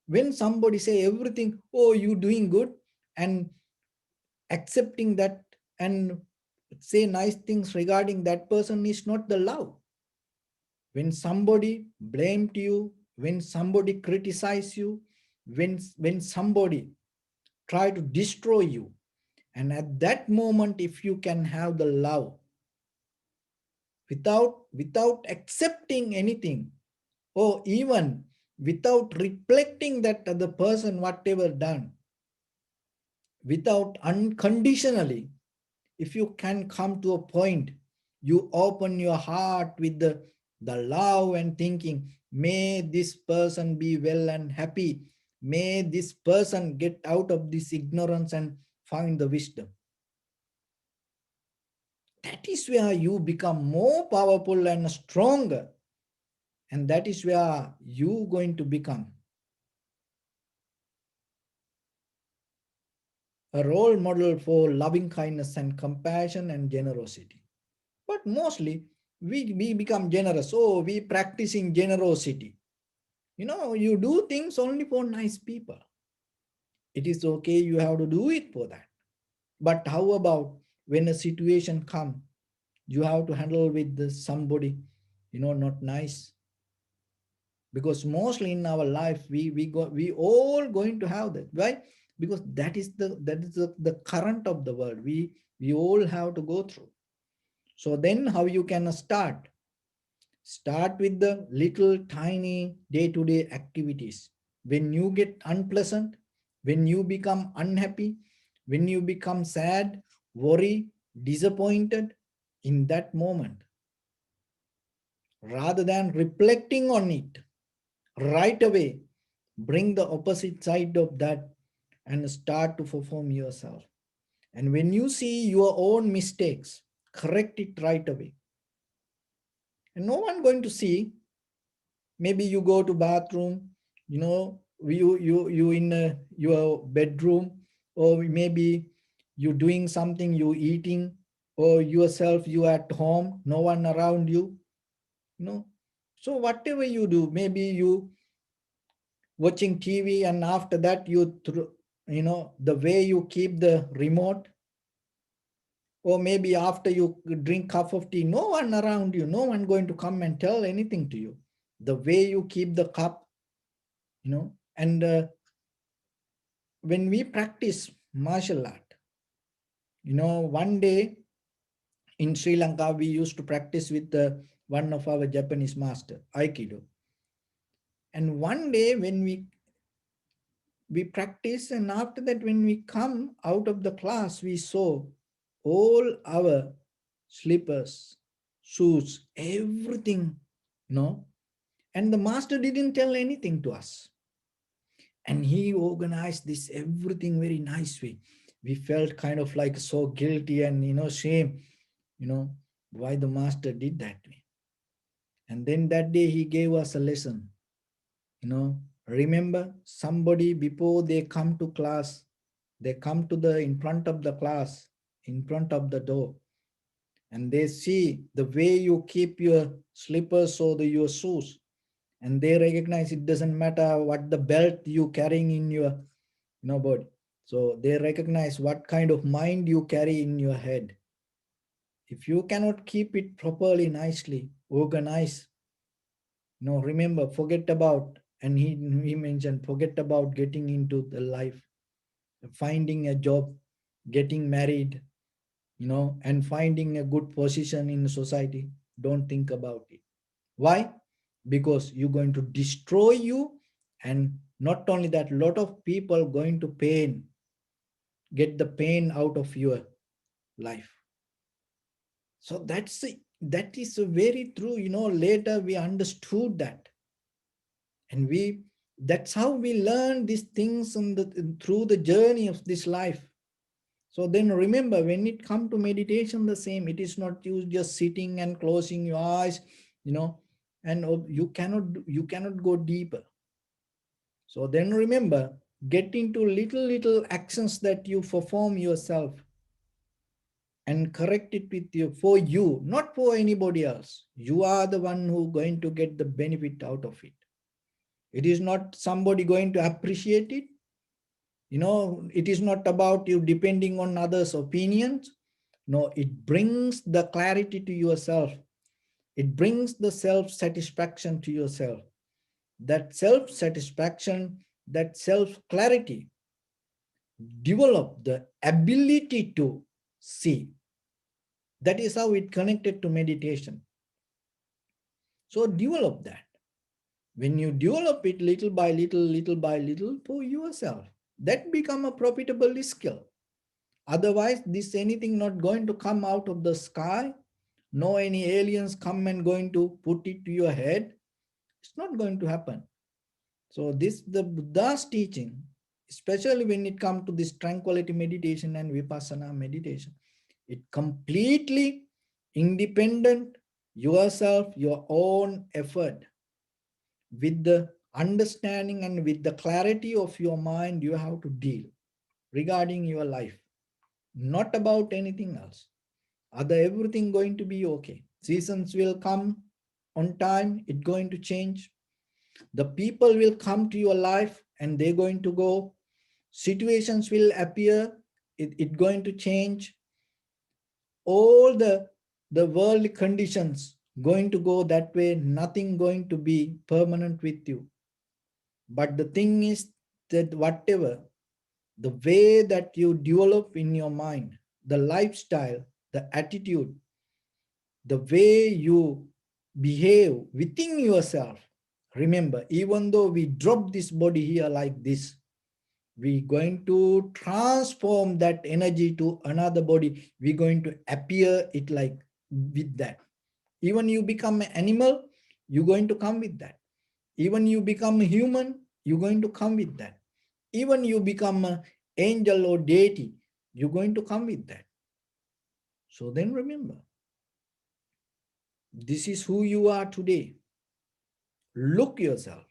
When somebody say everything, oh, you doing good, and accepting that and say nice things regarding that person is not the love. When somebody blamed you, when somebody criticize you, when somebody try to destroy you, and at that moment if you can have the love without accepting anything, or even without reflecting that other person whatever done, without unconditionally, if you can come to a point, you open your heart with the love and thinking, may this person be well and happy, may this person get out of this ignorance and find the wisdom. That is where you become more powerful and stronger, and that is where you going to become a role model for loving kindness and compassion and generosity. But mostly we become generous. Oh, we practicing generosity. You do things only for nice people. It is okay, you have to do it for that. But how about when a situation come, you have to handle with somebody, not nice. Because mostly in our life, we all going to have that. Why? Because that is the current of the world. We all have to go through. So then how you can start? Start with the little tiny day-to-day activities. When you get unpleasant, when you become unhappy, when you become sad, worry, disappointed, in that moment, rather than reflecting on it right away, bring the opposite side of that and start to perform yourself. And when you see your own mistakes, correct it right away. And no one going to see. Maybe you go to bathroom, you in your bedroom, or maybe you doing something, you eating, or yourself, you at home, no one around you, you know so whatever you do, maybe you watching TV, and after that the way you keep the remote, or maybe after you drink cup of tea, no one around you, no one going to come and tell anything to you, the way you keep the cup, and when we practice martial art, one day in Sri Lanka we used to practice with one of our Japanese master Aikido. And one day when we practice, and after that when we come out of the class, we saw all our slippers, shoes, everything, and the master didn't tell anything to us, and he organized this everything very nice way. We felt kind of like so guilty and shame, you know why the master did that way. And then that day he gave us a lesson. Remember, somebody before they come to class, they come to the in front of the class, in front of the door, and they see the way you keep your slippers or your shoes, and they recognize it doesn't matter what the belt you carrying in your body. So they recognize what kind of mind you carry in your head. If you cannot keep it properly, nicely organized, remember, forget about, and he mentioned, forget about getting into the life, finding a job, getting married, and finding a good position in society. Don't think about it. Why? Because you're going to destroy you, and not only that, lot of people going to get the pain out of your life. So that is very true. Later we understood that, and that's how we learn these things through the journey of this life. So then remember, when it comes to meditation, the same. It is not you just sitting and closing your eyes, and you cannot go deeper. So then remember, get into little actions that you perform yourself, and correct it with you for you, not for anybody else. You are the one who going to get the benefit out of it. It is not somebody going to appreciate it. It is not about you depending on others' opinions. No, it brings the clarity to yourself. It brings the self-satisfaction to yourself. That self-satisfaction, that self-clarity, develop the ability to see. That is how it connected to meditation. So develop that. When you develop it little by little for yourself, that become a profitable skill. Otherwise, this anything not going to come out of the sky. No any aliens come and going to put it to your head. It's not going to happen. So this the Buddha's teaching, especially when it comes to this tranquility meditation and vipassana meditation, it completely independent yourself, your own effort, with the understanding and with the clarity of your mind. You have to deal regarding your life, not about anything else. Other everything going to be okay. Seasons will come on time, it going to change. The people will come to your life and they're going to go. Situations will appear, it going to change. All the world conditions going to go that way, nothing going to be permanent with you. But the thing is that whatever, the way that you develop in your mind, the lifestyle, the attitude, the way you behave within yourself. Remember, even though we drop this body here like this, we're going to transform that energy to another body. We're going to appear it like with that. Even you become an animal, you're going to come with that. Even you become a human, you're going to come with that. Even you become an angel or deity, you're going to come with that. So then remember, this is who you are today. Look yourself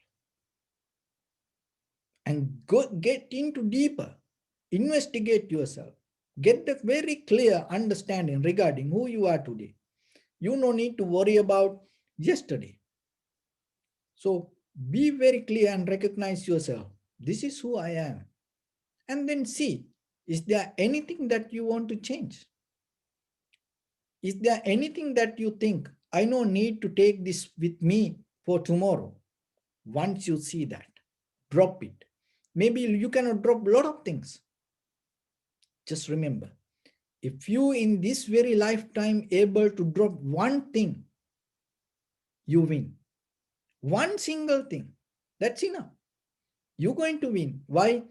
and go get into deeper. Investigate yourself. Get the very clear understanding regarding who you are today. You no need to worry about yesterday. So be very clear and recognize yourself. This is who I am. And then see, is there anything that you want to change? Is there anything that you think, I no need to take this with me for tomorrow? Once you see that, drop it. Maybe you cannot drop a lot of things. Just remember, if you in this very lifetime able to drop one thing, you win. One single thing, that's enough. You're going to win. Why?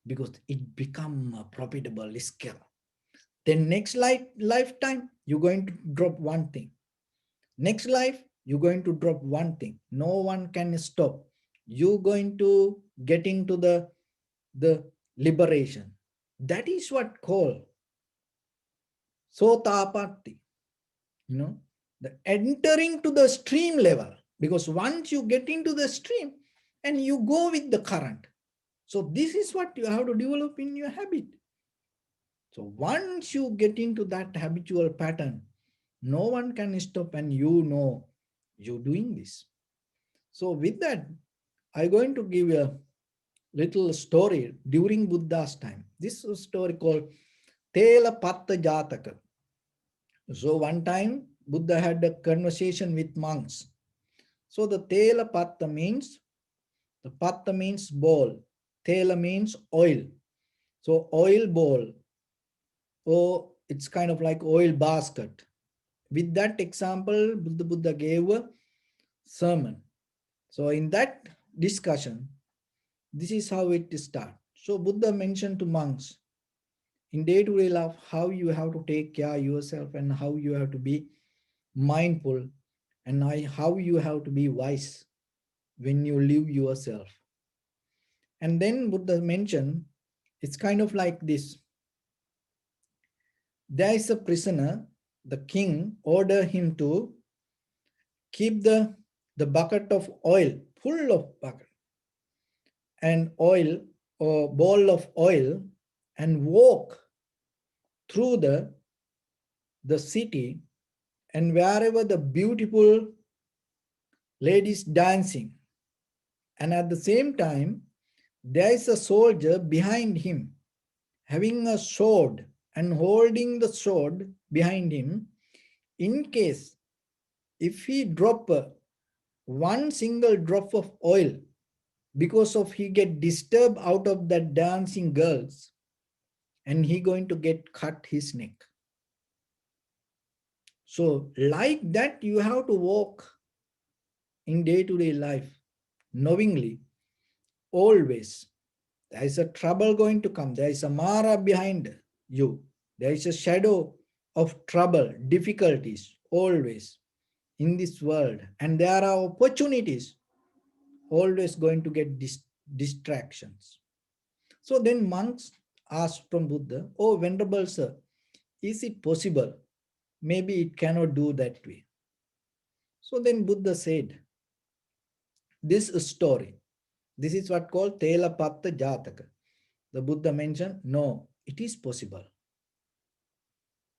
Because it become a profitable skill. Then next lifetime, you're going to drop one thing. Next life, you're going to drop one thing. No one can stop. You're going to get into the liberation. That is what called sotapatti. The entering to the stream level. Because once you get into the stream and you go with the current. So this is what you have to develop in your habit. So once you get into that habitual pattern, no one can stop and you're doing this. So with that, I'm going to give a little story during Buddha's time. This is a story called Tela Patta Jataka. So one time Buddha had a conversation with monks. So the Tela Patta means, the Patta means bowl. Tela means oil. So oil bowl, or it's kind of like oil basket. With that example, Buddha gave a sermon. So in that discussion, this is how it starts. So Buddha mentioned to monks in day-to-day life how you have to take care of yourself and how you have to be mindful and how you have to be wise when you live yourself. And then Buddha mentioned it's kind of like this. There is a prisoner, the king ordered him to keep the bucket of oil, full of bucket and oil or bowl of oil, and walk through the the city, and wherever the beautiful ladies dancing, and at the same time, there is a soldier behind him having a sword and holding the sword behind him. In case if he drop one single drop of oil because of he get disturbed out of that dancing girls, and he going to get cut his neck. So like that, you have to walk in day-to-day life knowingly. Always there is a trouble going to come, there is a Mara behind you, there is a shadow of trouble, difficulties always in this world, and there are opportunities always going to get distractions. So then monks asked from Buddha, "Oh, Venerable Sir, is it possible? Maybe it cannot do that way." So then Buddha said, this story, this is what called Telapatta Jataka. The Buddha mentioned, no, it is possible.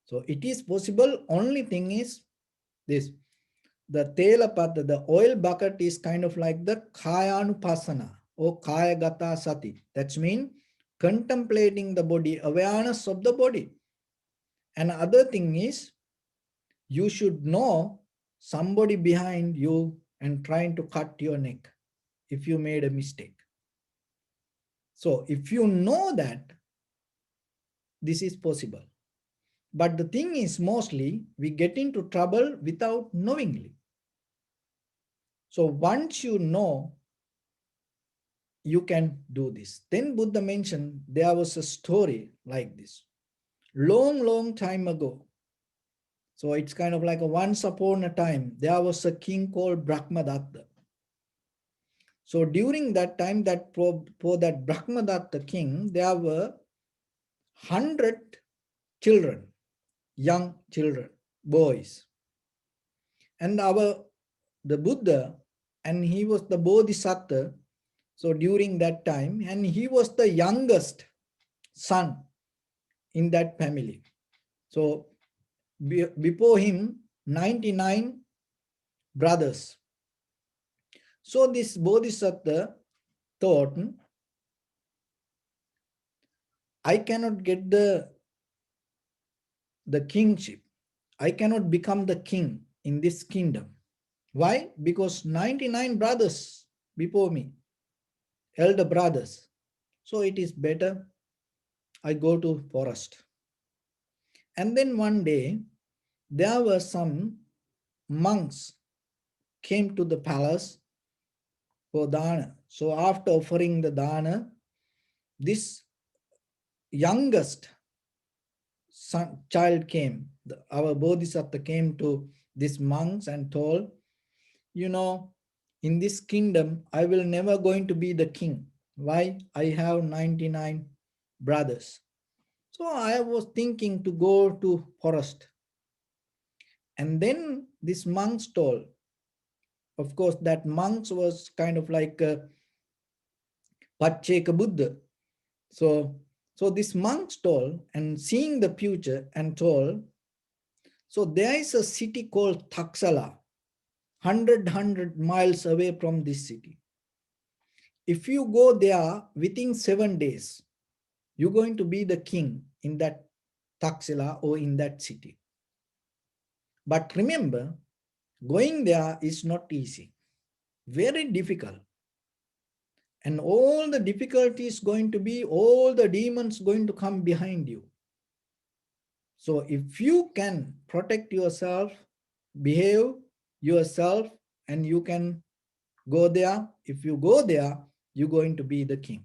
So it is possible. Only thing is this, the Telapatta, the oil bucket is kind of like the Kayanupassana or Kayagata Sati. That means contemplating the body, awareness of the body. And other thing is, you should know somebody behind you and trying to cut your neck if you made a mistake. So if you know that, this is possible. But the thing is, mostly we get into trouble without knowingly. So once you know, you can do this. Then Buddha mentioned there was a story like this. Long time ago. So it's kind of like a once upon a time, there was a king called Brahmadatta. So during that time, that for that Brahmadatta king, there were 100 children, young children, boys. And the Buddha, and he was the Bodhisattva. So during that time, and he was the youngest son in that family. So before him, 99 brothers. So this Bodhisattva thought, I cannot get the kingship. I cannot become the king in this kingdom. Why? Because 99 brothers before me, elder brothers. So it is better I go to forest. And then one day, there were some monks came to the palace for dana. So after offering the dana, this youngest child came. Our Bodhisattva came to these monks and told, you know, in this kingdom, I will never going to be the king. Why? I have 99 brothers. So I was thinking to go to forest. And then this monks told, of course, that monks was kind of like a Pacheka Buddha. So this monks told, and seeing the future and told, so there is a city called Taksala, 100 miles away from this city. If you go there within 7 days, you're going to be the king in that Taksala or in that city. But remember, going there is not easy, very difficult. And all the difficulties going to be, all the demons going to come behind you. So if you can protect yourself, behave yourself, and you can go there, if you go there, you're going to be the king.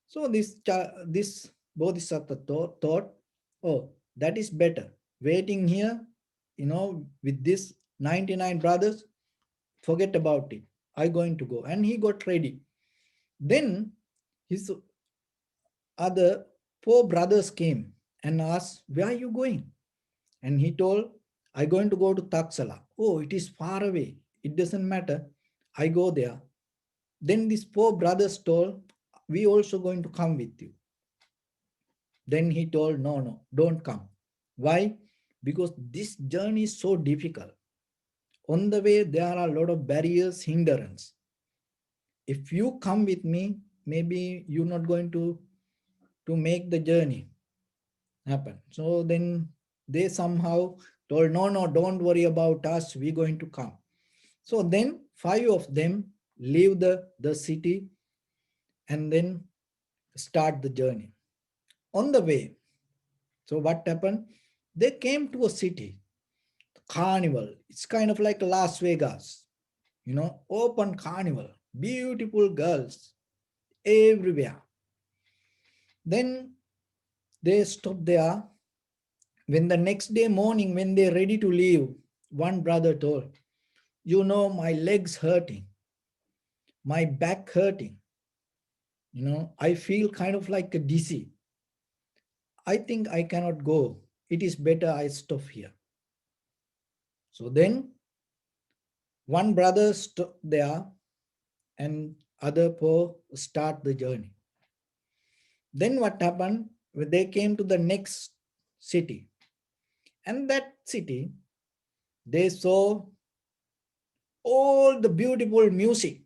So this Bodhisattva thought, oh, that is better. Waiting here, with this 99 brothers, forget about it. I'm going to go. And he got ready. Then his other 4 brothers came and asked, where are you going? And he told, I'm going to go to Taksala. Oh, it is far away. It doesn't matter. I go there. Then these 4 brothers told, we also going to come with you. Then he told, no, don't come. Why? because this journey is so difficult. On the way, there are a lot of barriers, hindrance. If you come with me, maybe you're not going to make the journey happen. So then they somehow told, no, no, don't worry about us, we're going to come. So then 5 of them leave the city and then start the journey. On the way, so what happened? They came to a city, carnival. It's kind of like Las Vegas, open carnival, beautiful girls everywhere. Then they stop there. When the next day morning, when they're ready to leave, one brother told, my legs hurting, my back hurting, I feel kind of like a dizzy. I think I cannot go. It is better I stop here. So then one brother stopped there and other four start the journey. Then what happened? They came to the next city. And that city, they saw all the beautiful music,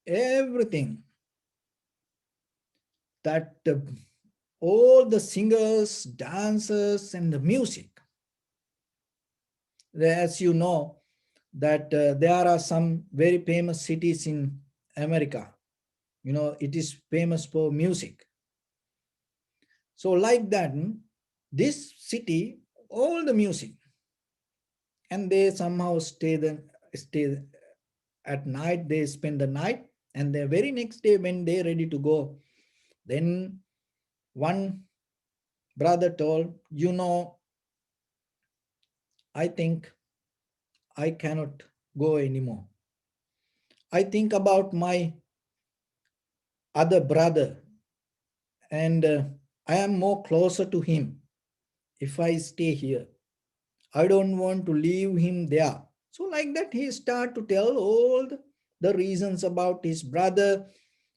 everything that all the singers, dancers, and the music. As you know, that there are some very famous cities in America. It is famous for music. So like that, this city, all the music, and they somehow stay at night. They spend the night, and the very next day when they're ready to go, then one brother told, I think I cannot go anymore. I think about my other brother, and I am more closer to him if I stay here. I don't want to leave him there. So like that, he start to tell all the reasons about his brother,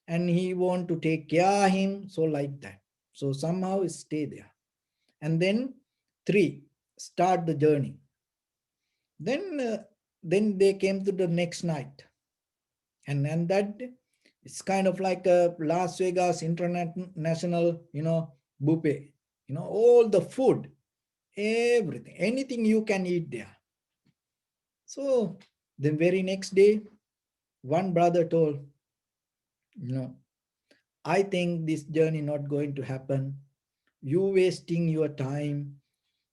and he want to take care of him. So like that. So somehow stay there. And then 3, start the journey. Then they came to the next night. And that it's kind of like a Las Vegas international, buffet, all the food, everything, anything you can eat there. So the very next day, one brother told, I think this journey not going to happen. You wasting your time.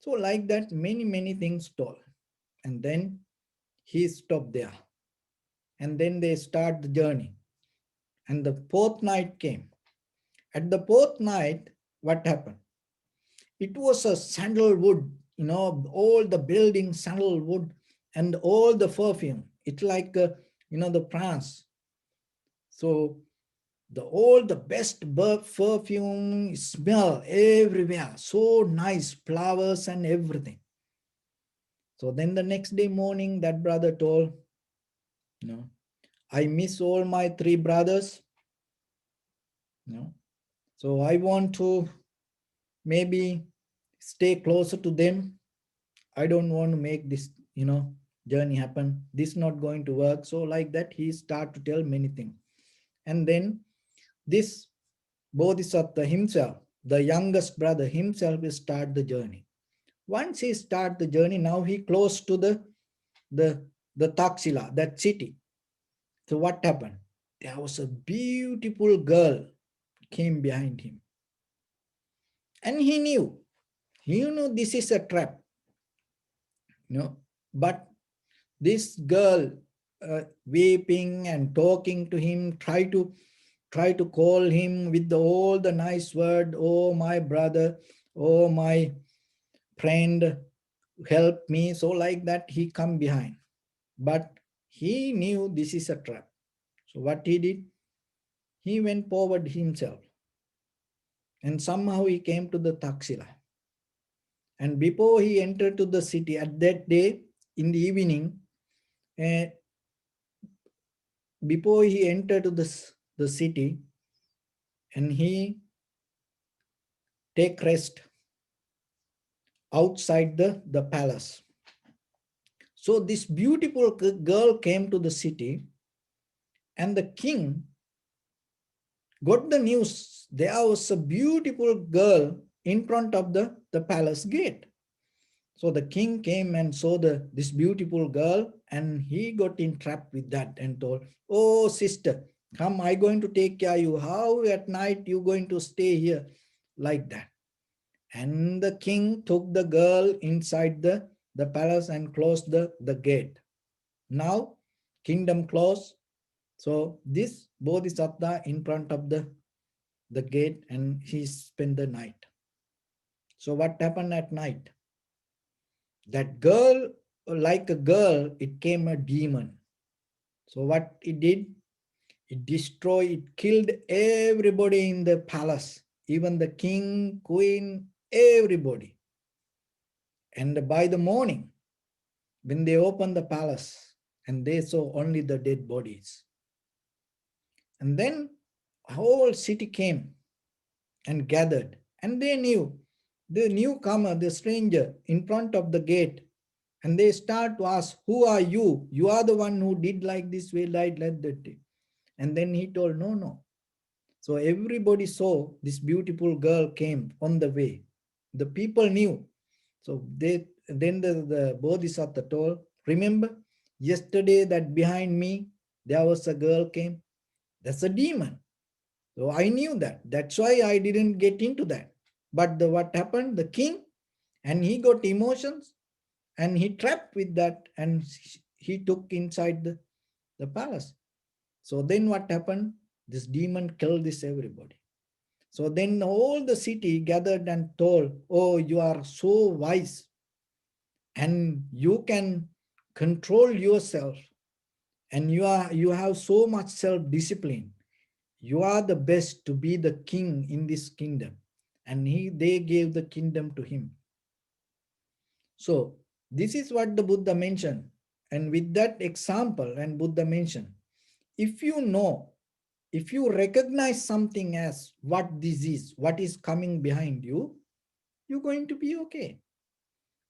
So like that, many things told. And then he stopped there. And then they start the journey. And the 4th night came. At the 4th night, what happened? It was a sandalwood, all the buildings, sandalwood, and all the perfume. It's like, the France. So all the best perfume smell everywhere. So nice, flowers and everything. So then the next day morning, that brother told, I miss all my 3 brothers. So I want to maybe stay closer to them. I don't want to make this, journey happen. This is not going to work. So like that, he start to tell many things. And then this Bodhisattva himself, the youngest brother himself, will start the journey. Once he start the journey, now he close to the Taxila, that city. So what happened? There was a beautiful girl came behind him. And he knew this is a trap. But this girl weeping and talking to him, try to call him with all the nice word, oh my brother, oh my friend, help me. So like that, he come behind. But he knew this is a trap. So what he did? He went forward himself. And somehow he came to the Taxila. And before he entered to the city, at that day, in the evening, uh, before he entered to the city, and he take rest, outside the palace. So this beautiful girl came to the city, and the king got the news there was a beautiful girl in front of the palace gate. So the king came and saw this beautiful girl, and he got entrapped with that and told, "Oh, sister, come, I going to take care of you. How at night you going to stay here?" Like that. And the king took the girl inside the palace and closed the gate. Now, kingdom closed. So this Bodhisattva in front of the gate, and he spent the night. So what happened at night? That girl, like a girl, it came a demon. So what it did? It destroyed, it killed everybody in the palace, even the king, queen, everybody. And by the morning, when they opened the palace, and they saw only the dead bodies. And then whole city came and gathered, and they knew the newcomer, the stranger in front of the gate, and they start to ask, "Who are you? You are the one who did like this way, like that." And then he told, "No, no." So everybody saw this beautiful girl came on the way. The people knew. So then the Bodhisattva told, "Remember yesterday that behind me there was a girl came? That's a demon." So I knew that. That's why I didn't get into that. But what happened? The king, and he got emotions, and he trapped with that, and he took inside the palace. So then what happened? This demon killed this everybody. So then all the city gathered and told, "Oh, you are so wise, and you can control yourself, and you have so much self-discipline. You are the best to be the king in this kingdom." And they gave the kingdom to him. So this is what the Buddha mentioned. And with that example, and Buddha mentioned, if you know, if you recognize something as what this is, what is coming behind you, you're going to be okay.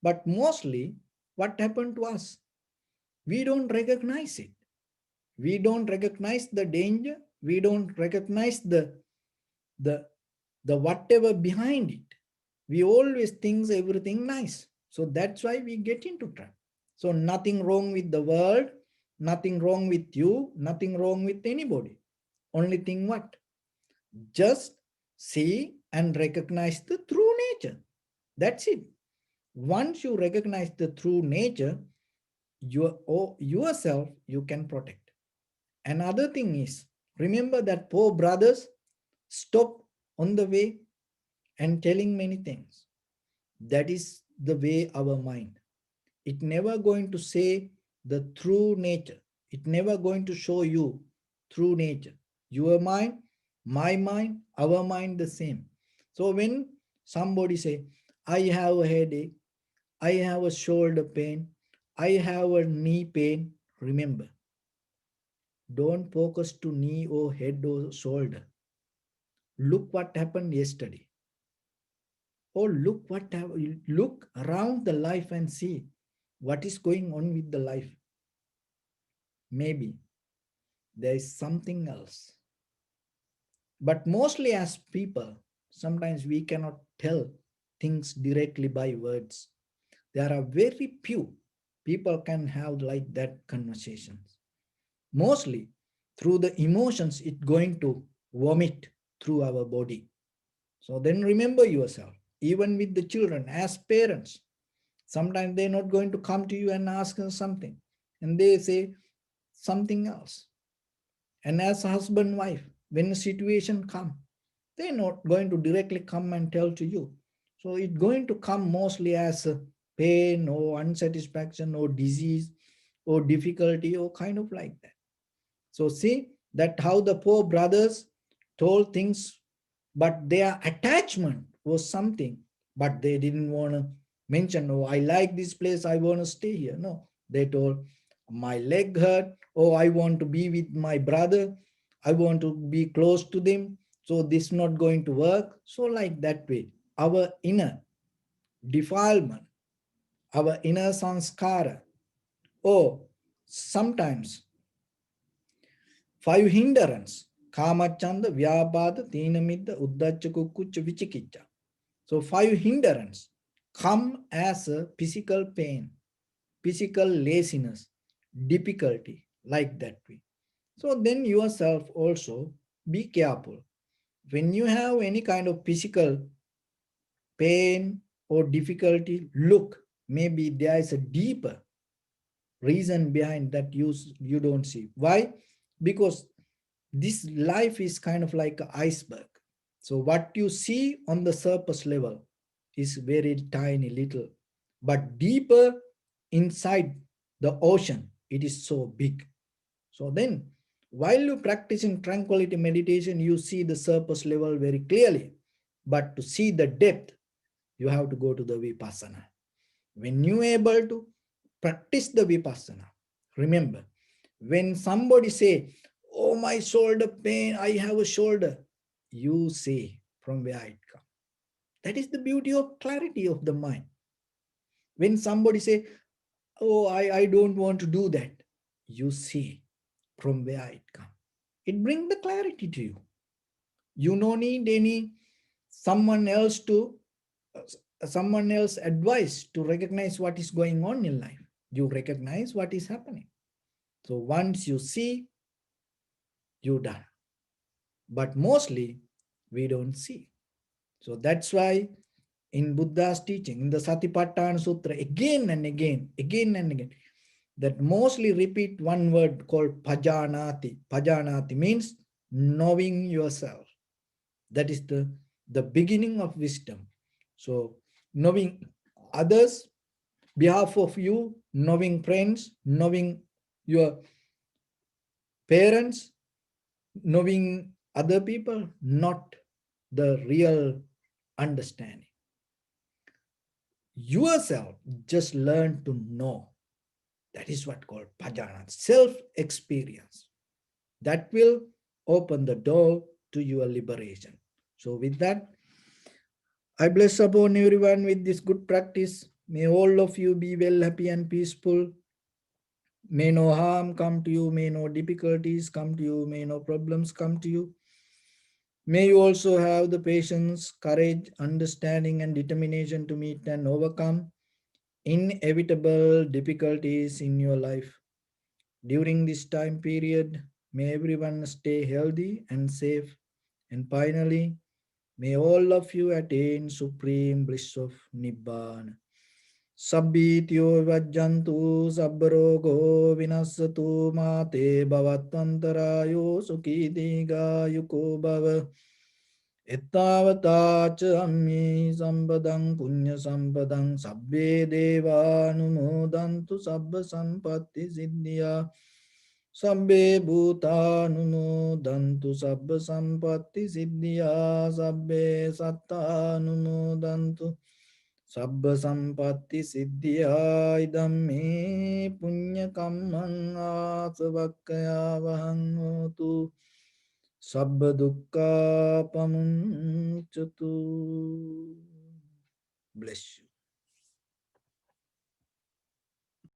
But mostly, what happened to us? We don't recognize it. We don't recognize the danger. We don't recognize the the whatever behind it. We always think everything nice. So that's why we get into trap. So nothing wrong with the world, nothing wrong with you, nothing wrong with anybody. Only thing what? Just see and recognize the true nature. That's it. Once you recognize the true nature, yourself you can protect. Another thing is, remember that poor brothers stop on the way and telling many things. That is the way our mind. It never going to say the true nature. It never going to show you true nature. Your mind, my mind, our mind the same. So when somebody say, "I have a headache, I have a shoulder pain, I have a knee pain," remember, don't focus to knee or head or shoulder. Look what happened yesterday. Or look around the life and see what is going on with the life. Maybe there is something else. But mostly as people, sometimes we cannot tell things directly by words. There are very few people can have like that conversations. Mostly through the emotions, it going to vomit through our body. So then remember yourself, even with the children, as parents, sometimes they're not going to come to you and ask us something, and they say something else. And as a husband, wife, when a situation come, they're not going to directly come and tell to you. So it's going to come mostly as a pain or unsatisfaction or disease or difficulty or kind of like that. So see that how the poor brothers told things, but their attachment was something, but they didn't want to mention, "Oh, I like this place, I want to stay here." No, they told, "My leg hurt, oh, I want to be with my brother, I want to be close to them, so this not going to work." So like that way, our inner, defilement, our inner sanskara, or sometimes five hindrance, kamachanda, vyabada, tinamidda, uddacha, kukkucha, vichikicha. So five hindrance come as a physical pain, physical laziness, difficulty, like that way. So then yourself also be careful. When you have any kind of physical pain or difficulty, look, maybe there is a deeper reason behind that you don't see. Why? Because this life is kind of like an iceberg. So what you see on the surface level is very tiny little, but deeper inside the ocean, it is so big. So then, while you practice in tranquility meditation, you see the surface level very clearly. But to see the depth, you have to go to the vipassana. When you are able to practice the vipassana, remember, when somebody say, oh, my shoulder pain, I have a shoulder, you say from where it comes. That is the beauty of clarity of the mind. When somebody say, oh, I don't want to do that, you see from where it comes. It brings the clarity to you. You don't need any someone else to someone else advice to recognize what is going on in life. You recognize what is happening. So once you see, you done. But mostly we don't see. So that's why in Buddha's teaching, in the Satipatthana Sutra, again and again, that mostly repeat one word called pajanati. Pajanati means knowing yourself. That is the beginning of wisdom. So knowing others, behalf of you, knowing friends, knowing your parents, knowing other people, not the real understanding. Yourself, just learn to know. That is what called pajana, self-experience. That will open the door to your liberation. So with that, I bless upon everyone with this good practice. May all of you be well, happy and peaceful. May no harm come to you, may no difficulties come to you, may no problems come to you. May you also have the patience, courage, understanding and determination to meet and overcome inevitable difficulties in your life. During this time period, may everyone stay healthy and safe. And finally, may all of you attain supreme bliss of Nibbana. Sabbityo vajjantu sabbarogo vinasatu mate bhavatvantarayo sukhi digayuko bhava. Ettavatacha ammi sambadang punya sambadang sabbe devanumodantu sabba sampatti siddhya sabbe bhutanumodantu sabba sampatti siddhya sabbe sattanumodantu sabba sampatti siddhya idam me punya kammang asavakkaya vahang hotu Sabba dukkha pamuncatu. Bless you.